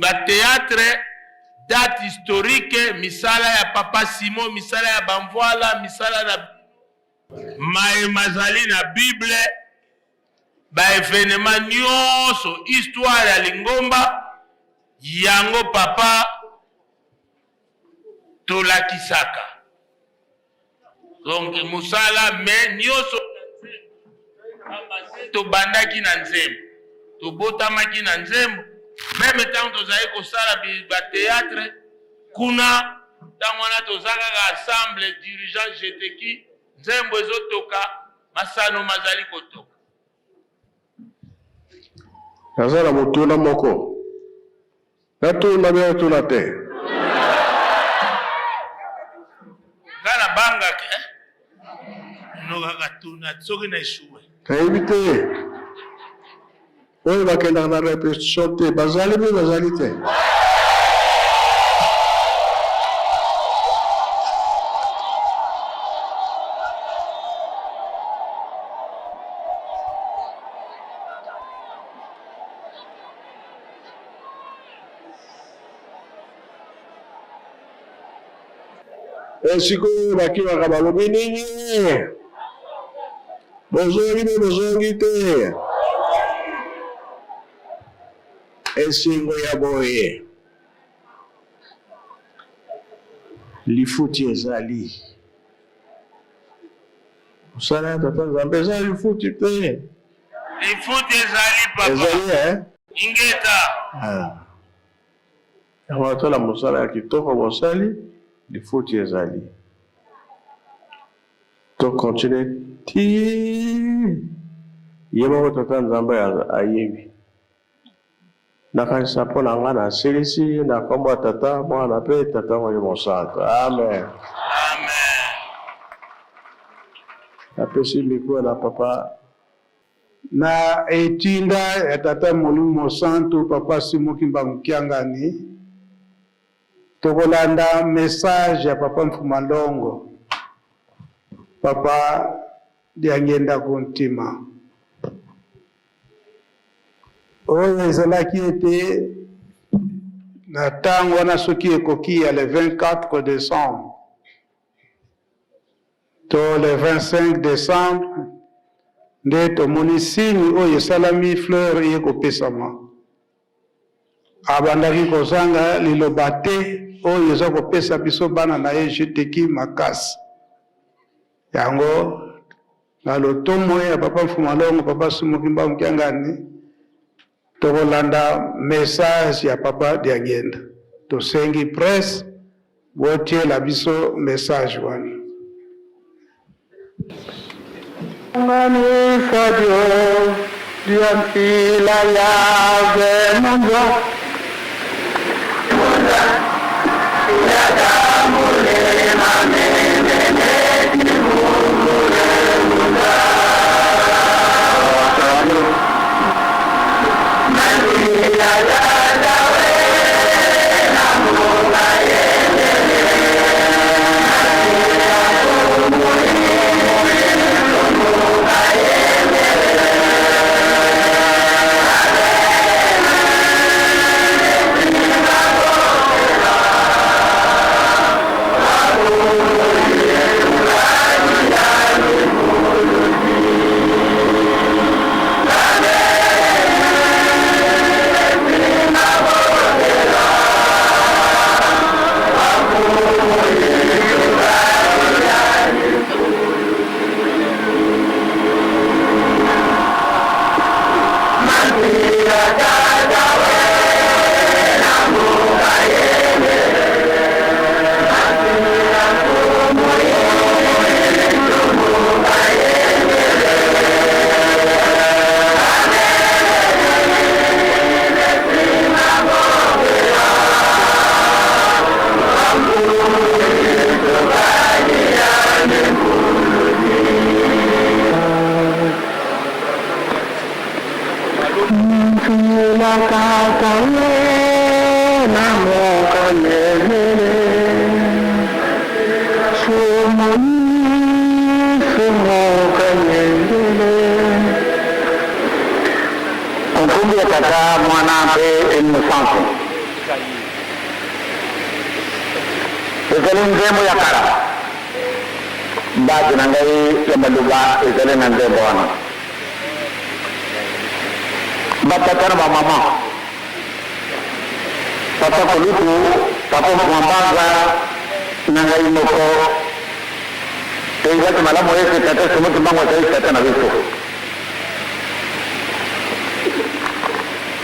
Ba théâtre date historique misala ya papa Simon, misala ya Bamvoila, misala na mazali na Bible, ba événement nyonso histoire ya lingomba yango papa to la kisaka. Donc musala me nyonso to bandaki na nzembo, to botamaki na nzembo. Même tant que vous avez kosala ba théâtre kuna tangwana tozaka ensemble dirigeant jeteki nzembo ezotoka masano mazali kotoka nazala mutuna moko natuna bya tuna te ngana banga ke no gatuna tsoki na ishuwe kaibite oyo bakenda na répétition te bazali be bazali te esiko bakimaka balobi nini bozongi be bozongi te esingo ya boye lifuti ezali osala ya tata nzambe eza lifuti te lifuti ezali papa ezali ingeta yango atola mosala ya kitoko bosali lifuti ezali tokontinue ti ye moko tata nzambe ayebi nakanisa mpo na nga nasilisi na kombo ya tata mwana mpe tata Molimo Santo amen napesi mikro na papa na etinda ya tata Molimo Santo papa Simon Kimbangu Kiangani tokolanda message ya papa Mfumalongo papa diangenda kontima oyo ezalaki ete na ntango wana soki ekoki ya le 24 décembre to le 25 décembre nde tomoni signe oyo esalami fleur ye kopesama abandaki kozanga liloba te oyo eza kopesa biso bana na ye jeteki makasi yango na lotomo ya papa Mfumalongo papa Sumukimba Mkiangani tokolanda message ya papa Diangenda tosengi presse botiela biso message wana ngani sadio diantila ya mungo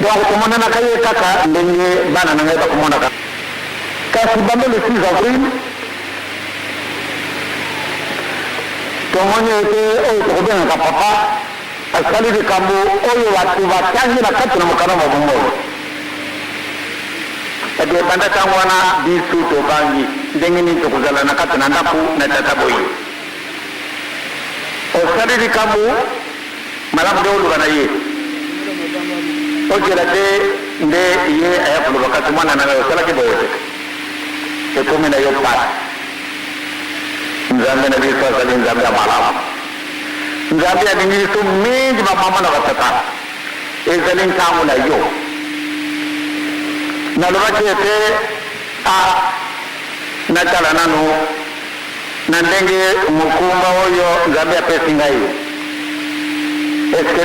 Donc, comme on a créé Kaka, l'année banane, comme on a fait. Quand je suis le 6 avril, tout le monde était au problème de papa, à salir de Cambo, au Yatuva, 15 la 4 de Mokana Momo. Et bien, pendant que on a dit tout au Bangi, Dengini to Kuzala Nakatanaku, Natataboy. Au salir de Cambo, Madame de Oulanaye. Ojelate nde ye ayakulu wakati mwana na sala kiboye ekumi na yo pat nzambe na biso sala nzambe ya malamu nzambe ya ningi so mingi mama na watata ezali ntamu na yo na lobaki ete na tala nanu na ndenge mukumba oyo nzambe apesi ngai eske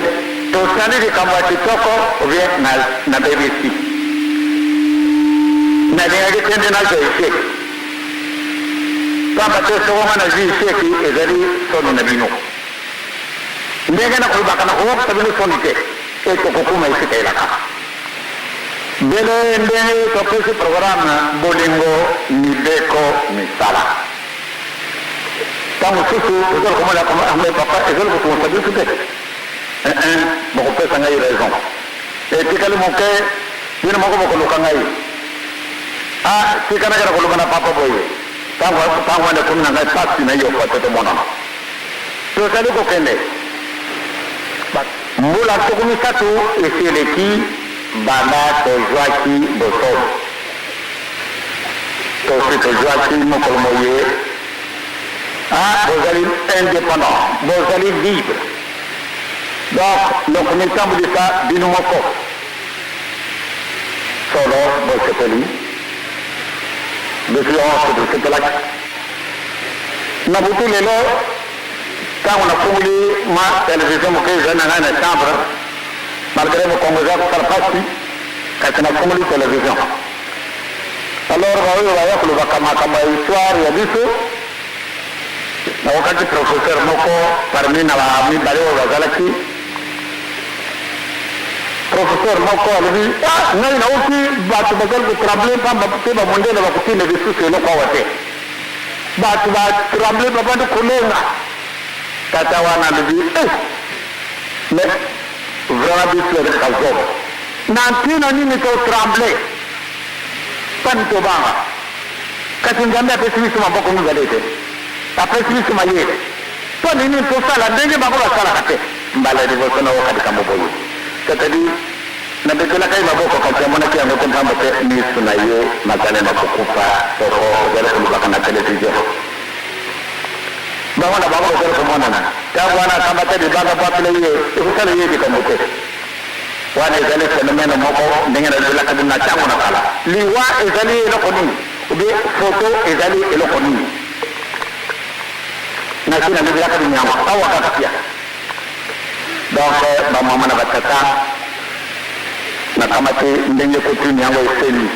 tosali likambo ya kitoko ovie na BBC nalingaki tende nazo eseki pamba te sokonga na zwi eseki ezali soni na bino ndenge na kolobaka na kowokisa bino soni te e tokokuma esika elaka mbele ndenge topesi programe bolingo mibeko misala ntango susu ezali komona papa ezali kotungusa biso te beaucoup de gens ont raison. Et puis quand mon cœur, je ne m'en vais pas le ah, si quand on a le papa boy, tant qu'on a comme on a pas si n'ayons pas tout le monde. Donc ça le connaît. Moula comme ça tout et c'est les qui bana to joaki boto. To c'est to joaki mon colmoyer. Ah, vous allez indépendant, vous allez libre. Donc, le premier temps de ça, Binumoko. Solo, Bosepeli. Le silence de cette lac. Nabutu Lelo, quand on a foulé ma télévision, je suis dans la chambre, malgré mon congé, je suis parti, quand on a foulé la télévision. Alors, on va voir que le Bakama histoire, il y a dit ça. Wakati professeur moko parmi na mi bale wa galaki professeur moko alibi ngai na uki batu bazal ko trembler pa ba mondele ba kuti ne bisu se no kwa wate batu ba trembler ba bandu kulenga tata wana alibi mais vraiment bisu de kazo nantina nini to trembler pan to banga kati ngamba pesi bisu maboko ngalete après si c'est maillé toi nini to sala ndenge bakola sala kate mbala de bosona wakati kama boyo c'est-à-dire na bekela kai maboko kati mwana kia ngoko mpamba te ni sunayo magana na kukupa soko zale kulubaka na television bawana baboko zale kumona na tangu wana kama tedi banga papile ye ikutale ye dikamote wana zale fenomeno moko ndenge na zela kaduna tangu na kala liwa ezali eloko nini ubi photo ezali eloko nini na sina bibi yake ni yangu au akatia donc mama na batata na kamati ndenge kuti ni yangu iseni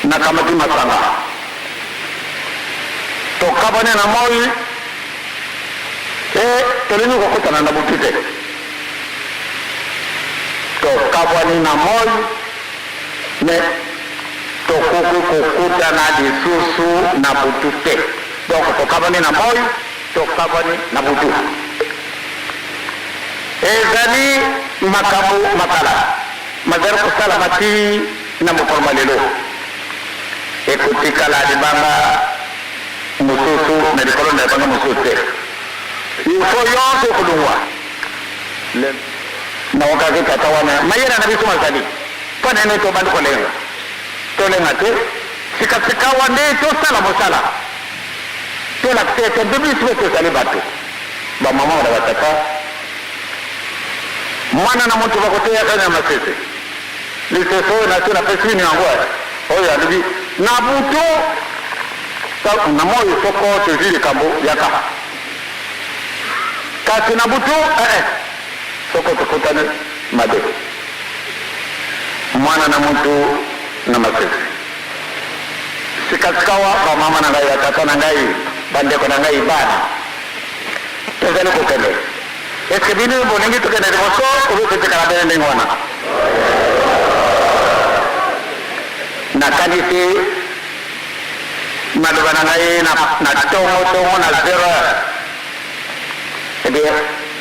na kamati masanga to kabane na moi teleni ko kutana na butite to kabane na moi ne to kukutana di susu na butite donc tokabani na moyo tokabani na butu ezali makamu makala mazar kusala mati na muformalelo ekutika la dibanga mususu na dikolo na banga musute ifo yote kudungwa na wakati tatawana mayera na bisu mazali pana ne to bandu kolenga to lenga te sikapika wande to sala musala to la tete bibi swete sali batu ba mama wa wataka mwana na mtu wakotea kana masese liseso na tuna pesini angwa oya bibi na buto sa na moyo soko te vile kambo yaka kasi na buto soko tukutane made mwana na mtu na masese sikatikawa ba mama na ngai atata na ngai bande ko na ngai bana tezali ko kele eske bino bonengi to kene moso o ko te kala bene ngwana na kanisi maduba na ngai na tomo na zero ede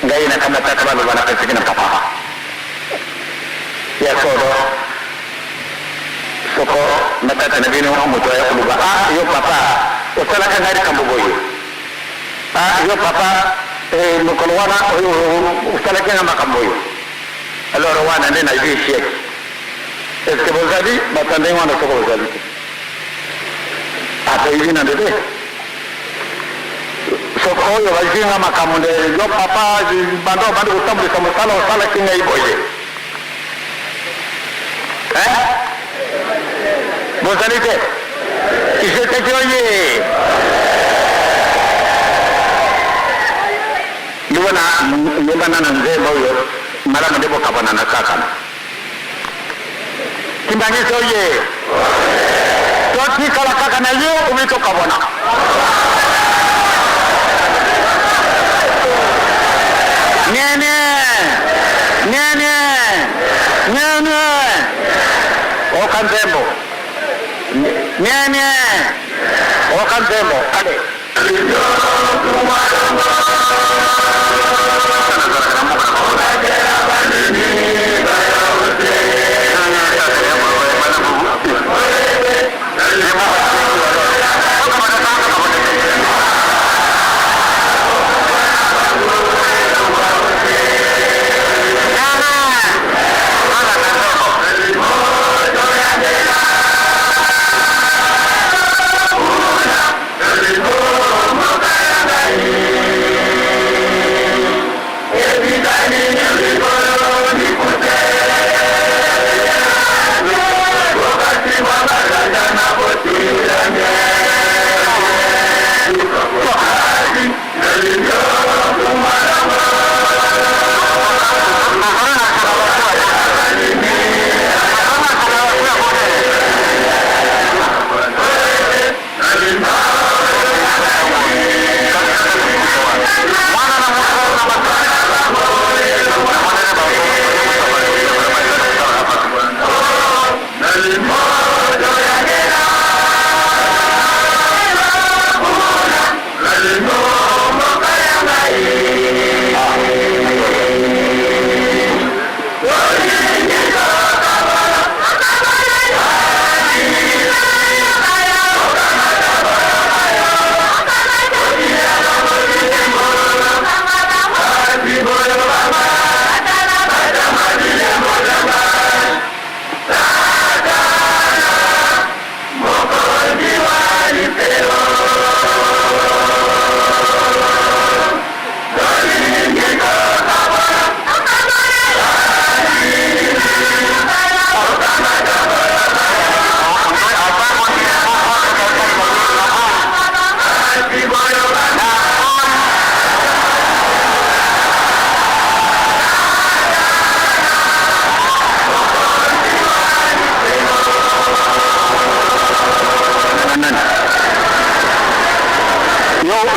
ngai na kama ta kama bana pesi na papa ya soro soko matata na bino moto ya kuluba yo papa o sala ka ngari kambogoyo yo papa mukolwana o sala ka ngama kamboyo alors wana ndena ishi est-ce que vous avez batande wana soko vous avez ata hivi na ndede soko yo wajinga makamunde yo papa bando kutambulisa musala o sala kinga iboye vous allez faire je te dis Yubana na mzee boyo mara ndebo kabana na kaka Kimbangisi oye toti kala kaka na yo umito kabana nene okanzembo nene okanzembo ale Everybody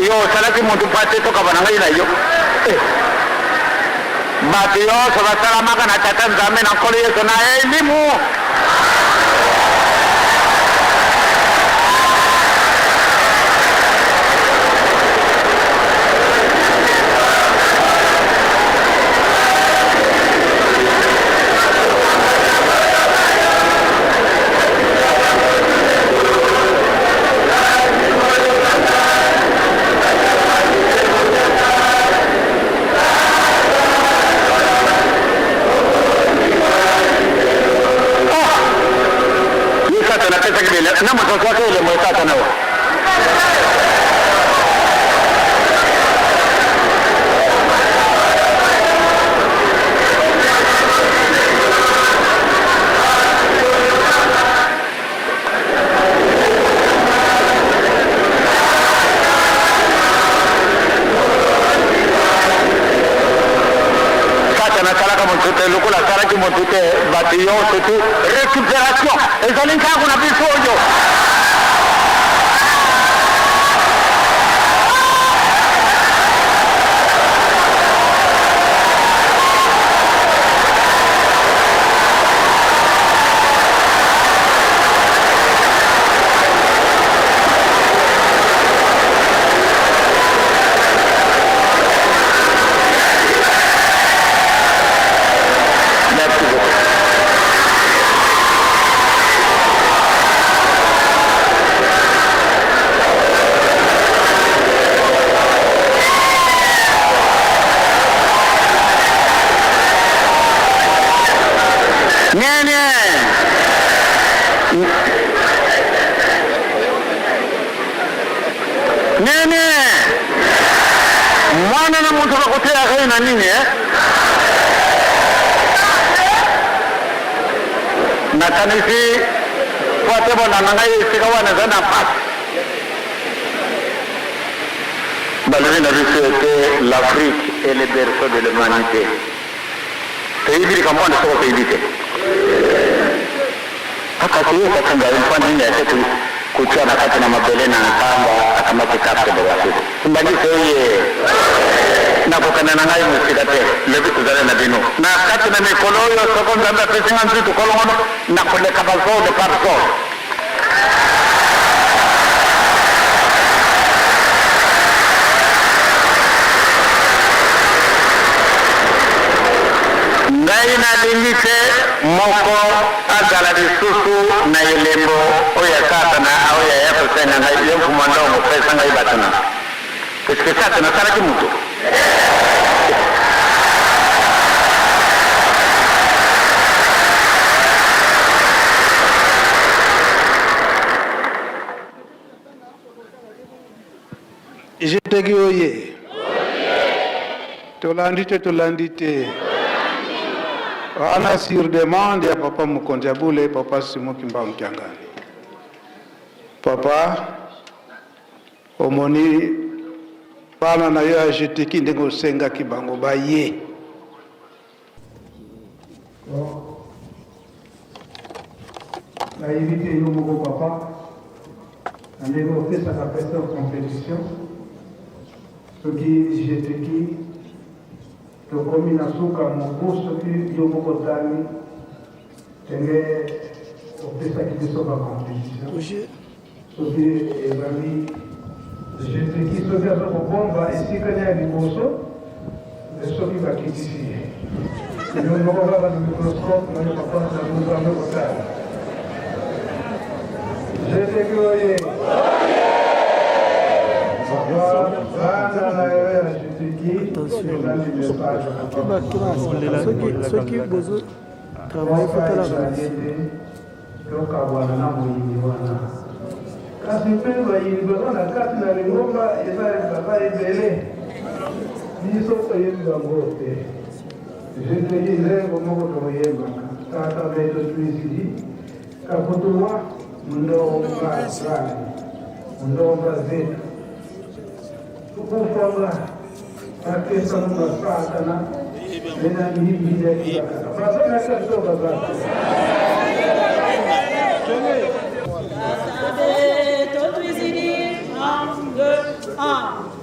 yo salaki muntu pate toka bana ngai na yo bato nyonso basalamaka na tata nzambe na nkolo yesu na elimu na mtoto wake ile mwetata nao sasa na salaka mtoto lukula salaki mtoto batio tu récupération ezalinka kuna bisojo nene mwana na muntu bakotea kai na nini na kanisi kwa tebo na ngai sika wana zana pas balena que l'Afrique est le berceau de l'humanité tayibiri kama wana soko tayibite akati katanga mfano ni yetu kuchana kati na mabele na kamba akamati kapte de watu mbali seye na kokana na ngai musikate lebi tuzale na bino na kati na mikolo yo soko nzamba pesinga nzitu kolongono na koleka bazo de parso ngai na lingite moko agala disusu na elembo oya kata na oya ya kusena ngai yo kumando mo pesa ngai batana keske kata na sala kimuto Jetegi oye tolandite ana sur demande ya papa Mukonjabule papa Simo Kimba Mkiangani papa omoni pana na yo ajeteki ndenge senga kibango baye na éviter yo moko papa ndenge opesaka pesa compétition soki jeteki tokomi na suka mobu soki yo moko tali ndenge opesaki biso bacompétition soki ezali jeteki soki aza kobomba esikani ya liboso soki bakitisi ye yo moko kaka na microscope nayo papa na mozambe kotala jeteki oye soki bozo travaille fotala tokabwana na moyini wana kasi mpe bayini baza na kati na lingomba baza ebele biso toyebi bango te jeteki nzengo moko toyebaka tata beto tuisidi kaputuwa mundonga zani mundonga zetu tukufanga akesa mungasatana lena mihibile kibakata basana kasoka zaka Tout 1, 2, 1.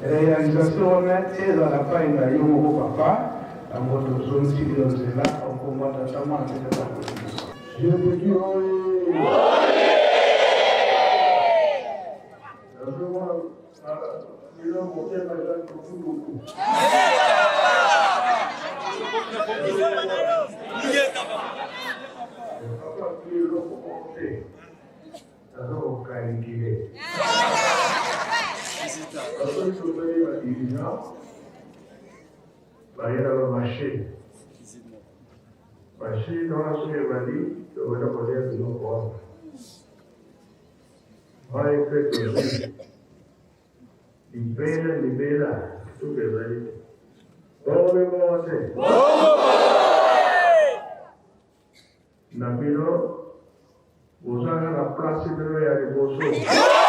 Réalisation est dans la paille de Yomo Papa, à votre zone civile là, on combat notamment avec la police. Je vous dis oui. Nabilo, vous avez la place de l'État.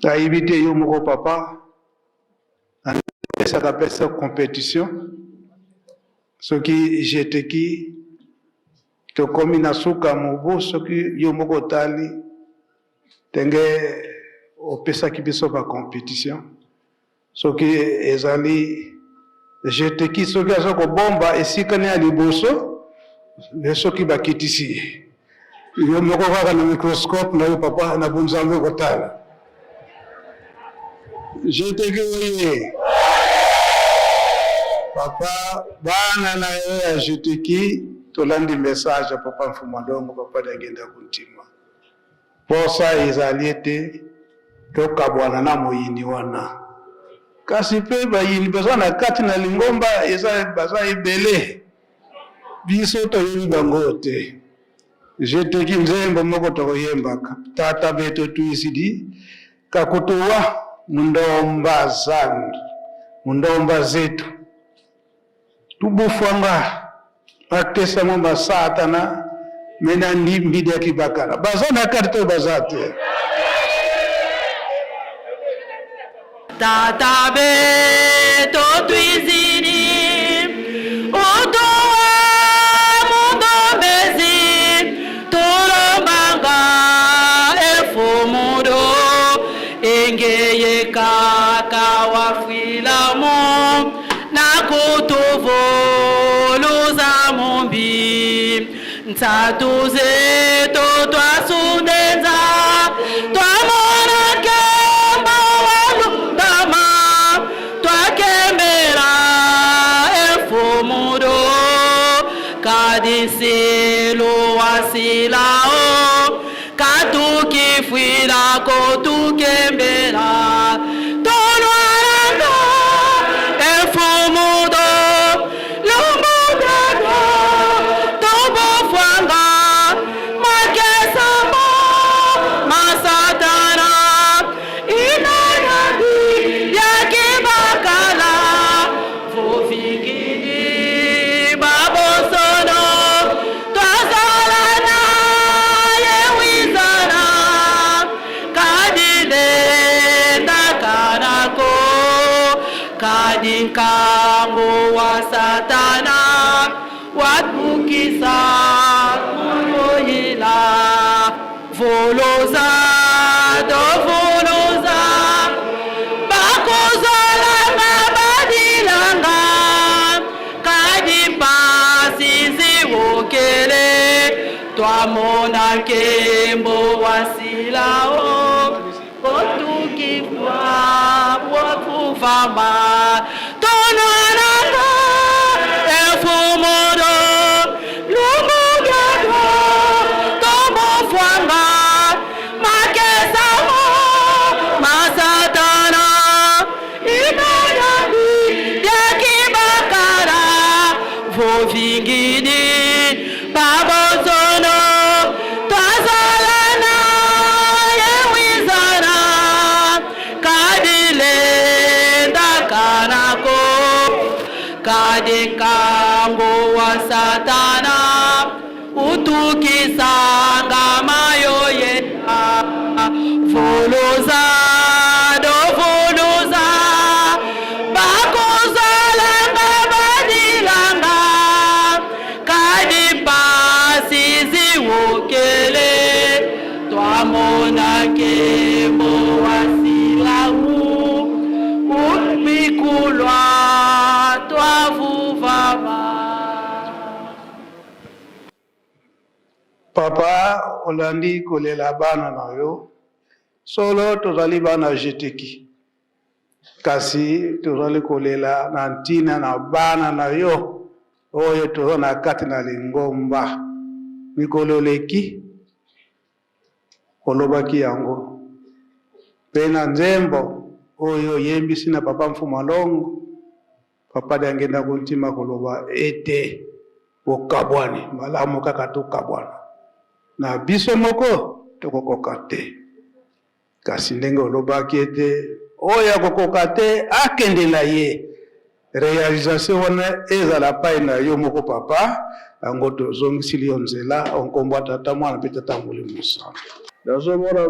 à éviter Yomoko Papa, ça s'appelle ça compétition. Ce qui j'étais qui, te combina suka mubu, ce qui Yomoko Tali, tenge au pesa qui biso pa compétition. Ce qui ezali, j'étais qui, ce qui a soko bomba, et si kane ali boso, mais ce qui va quitter ici. Yomoko kaka na microscope, na yo papa, na bunzambe kotala. J'étais que papa, bana na yo j'étais qui, tolandi message à papa Mfumadongo, papa d'agenda kuntima. Pour ça, ezali ete, toka bwana na moyini wana. Kasi pe ba yini besoin na kati na lingomba, eza baza ibele. Biso to yini bango te. jeteki nzembo moko tokoyembaka tata beto tuisidi kakutuwa mundomba zandu mundomba zetu tubufwanga akesa mwamba satana mena ndimbidi ya kibakara bazana karto bazate tata beto tuisidi utuwa mundombezi tolombanga efumudo engeye kaka wafilamo nakutuvuluza mumbi nsatuze totwasundenza twamona kemba walundama twakembera efumudo kadiselo wasilao katukifwila kotukembera tolwalanga efumudo lumudado tobofwanga makesamo masatana inayadi yakibakala vovingini babosono twazalana yewizana kadilenda kanako kadinkango wa satana watukisa kuloyila voloza dovoloza bakozolanga badilanga kadipasiziwokele twamona nkembo wasilao otukifwa wakuvama tonananga efumudo lumugado tomofwanga makesamo masatana inayadi yakibakara vovingini babozono twazalana yewizana kadilenda kanako kadekango wa satana utukisanga mayoyena voloza dovoloza bakozalanga badilanga kadipasiziwokele twamona kembo wasilau umikulwa twavuvama. papa olandi kolela bana na yo solo tozali bana jeteki kasi tozali kolela na ntina na bana na yo oyo toza na kati na lingomba mikolo leki olobaki yango mpe na nzembo oyo yembisi na papa Mfumalongo papa dangenda kontima koloba ete okabwani malamu kaka tokabwana na biso moko tokokoka te kasi ndenge olobaki ete oyo akokoka te akendela ye réalisation wana ezala pai na yo moko papa yango tozongisili yo nzela onkombo ya tata mwana mpe tata Molimo Santu nazomona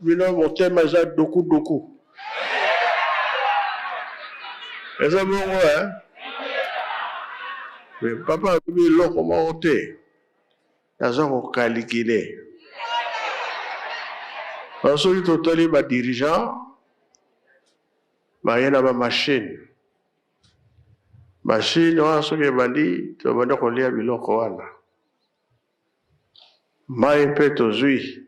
bino motema eza dokuduku eza bongo papa alobi eloko moko te naza kokalikile soki totali badirigant baye na bamashine wana soki ebandi tobanda kolia biloko wana mai mpe tozwi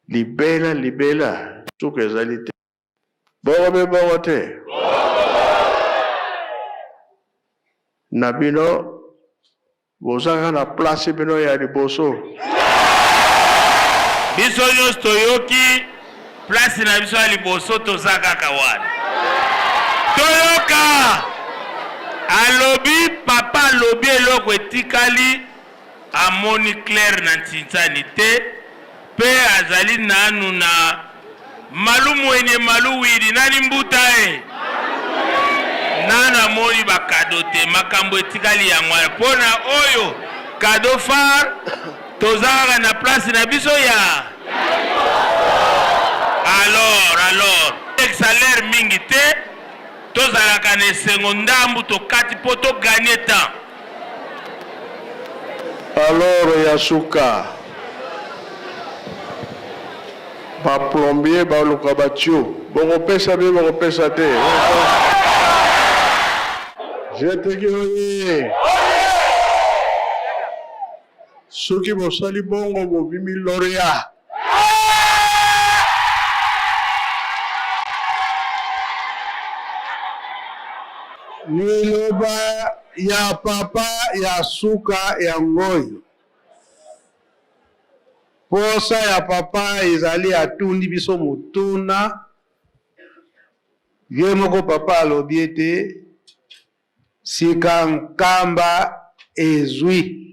libela suka ezali te bongo mpe bongo te na bino bozanga na place bino ya liboso biso nyonso toyoki place na biso ya liboso toza kaka wana toyoka alobi papa alobi eloko etikali amoni clair na ntinzani te pe azali nanu na malu mwenye malu wili nani mbuta nana moni bakado te makambo etikali yango pona oyo kado far tozalaka na place na biso ya alors salaire mingi te tozalaka na esengo ndambu tokati po toganye temps. Alors Yasuka ba plombier ba luka batio bongo pesa be bongo pesa te je te dis soki bosali bongo bobimi loria niloba ya papa ya suka ya ngoyo posa ya papa ezali atundi biso mutuna ye moko papa alobi ete sika nkamba ezwi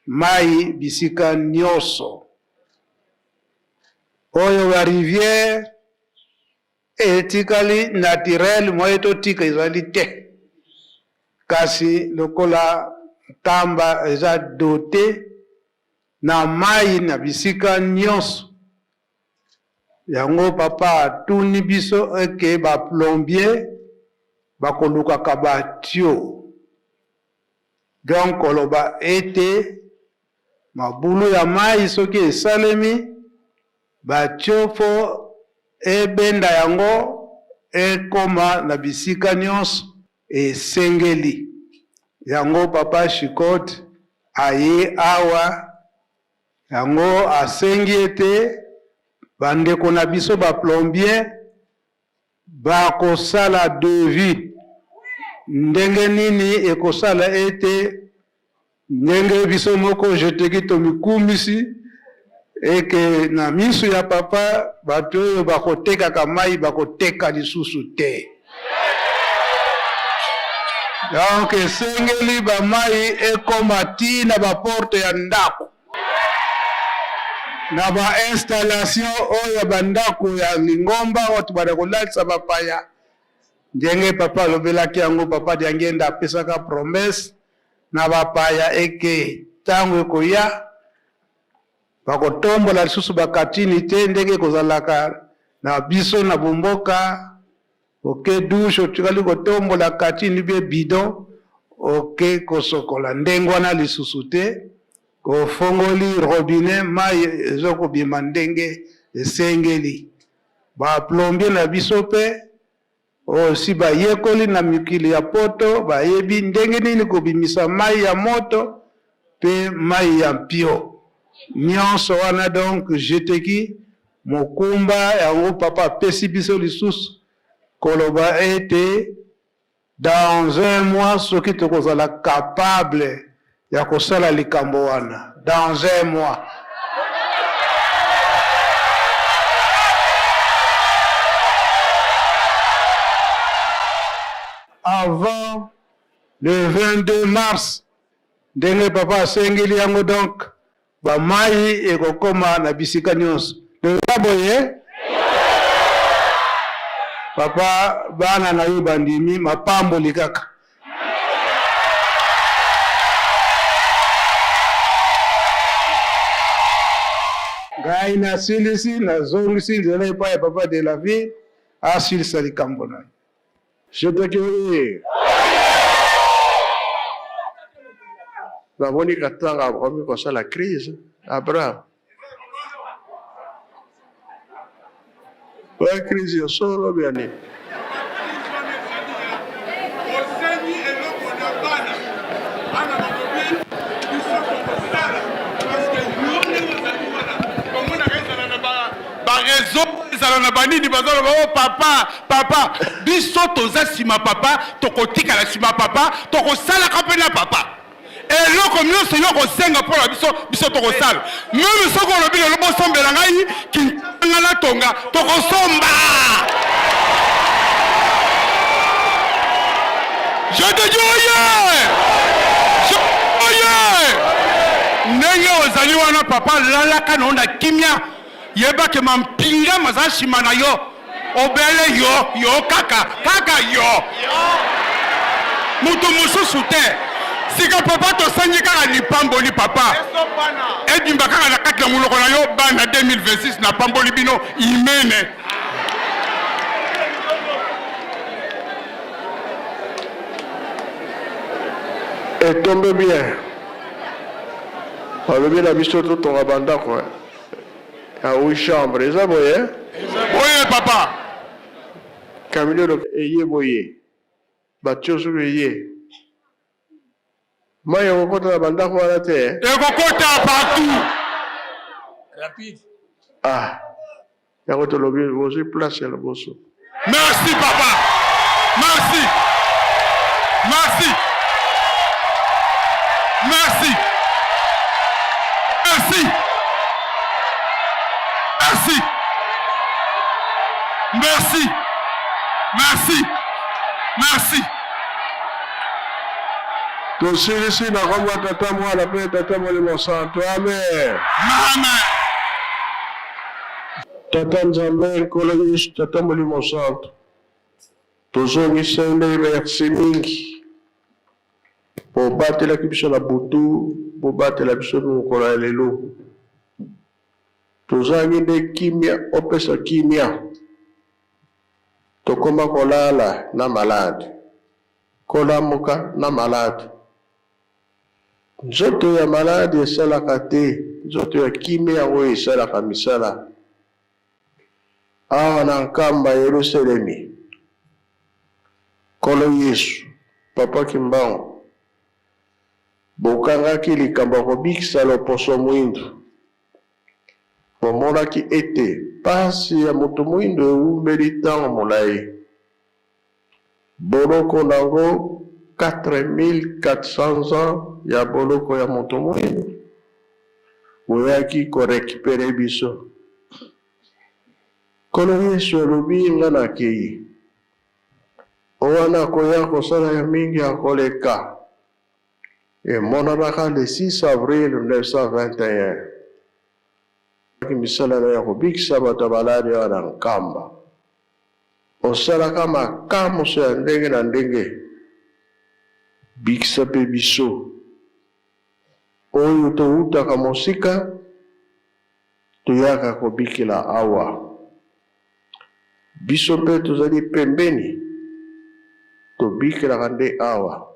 mai bisika nyonso oyo ya rivière etikali naturel moye totika ezali te kasi lokola nkamba eza dote na mai na bisika nyonso yango papa atuni biso eke baplombier bakolukaka batio donc koloba ete mabulu ya mai soki esalemi batio fo ebenda yango ekoma na bisika nyonso esengeli yango papa Chikot aye awa yango asengi ete bandeko na biso baplombier bakosala devis ndenge nini ekosala ete ndenge biso moko jeteki tomikumisi eke na miso ya papa bato oyo bakotekaka mai bakoteka lisusu te. Donc esengeli bamai ekoma tina baporte ya ndako na ba installation oyo bandako ya lingomba watu banakolatisa bapaya ndenge papa alobelaki yango papa diangenda apesaka promesse na bapaya eke tango ekoya bakotombola lisusu bakatini te ndenge kozalaka na biso na bomboka oke douche otikali kotombola katini be bidon oke kosokola ndenge wana lisusu te kofongoli robinet mai ezokobima ndenge esengeli baplombier na biso pe osi bayekoli na mikili ya poto bayebi ndenge nini kobimisa mai ya moto pe mai ya mpio nyonso wana. Donc jeteki mokumba yango papa apesi biso lisusu koloba ete dans un mois soki tokozala capable ya kosala likambo wana dans un mois. Avant le 22 mars ndenge papa asengeli yango donc bamai ekokoma na bisika nyonso boye papa bana na yo bandimi mapamboli kaka ngai nasilisi nazongisi nzela epai ya papa de la ville asilisa likambo na yo. Jeteki oye bamoni katanga akomi kosala crise Abraham oya crise yosolo biani na banini bazalo ba papa biso toza sima papa tokotika la sima papa tokosala kapena papa eloko nyonso yo kosenga mpo na biso tokosala meme soko olobi lelo bosombela ngai kintanga na tonga tokosomba. Je te dis oye ndenge ozali wana papa lalaka na onda kimia yeba ke mampinga maza shima na yo obele yo kaka yo mutu mususu te sika papa tosangi kaka lipamboli papa edimba kaka na kati na moloko na yo bana 2026 na pamboli bino imene etombe bien balobi na biso totonga bandako ya 8 chambre eza boye boye papa kamilio eye boye batie soki eye mai ekokota na bandako wana te ekokota partout rapide yango tolobi ozwi place ya liboso. Merci papa, merci merci merci merci merci merci merci merci tosilisi na kombo tata mwana mpe tata molimo santo amen amen tata nzambe nkolo yesu tata molimo santo tozongisa nde merci mingi bobatelaki biso na butu bobatela biso mokolo ya lelo tozangi nde kimia opesa kimia tokoma kolala na malade kolamuka na malade nzoto ya malade esalaka te nzoto ya kimia yango esalaka misala awa na nkamba Yerusalemi kolo Yesu papa kimbango bokangaki likambo ya kobikisa loposo mwindu bomonaki ete pasi ya moto mwindu ewumbeli ntango molai boloko nango 4400 ans ya boloko ya moto mwindu oyaki korekipere biso kolo Yesu alobi nga nakei owana koya kosala ya mingi akoleka emonanaka le 6 avril 1921 misala na ya kobikisa bato baladi wana nkamba osalaka makamuso ya ndenge na ndenge bikisa mpe biso oyo towutaka mosika toyaka kobikela awa biso mpe tozali pembeni tobikelaka nde awa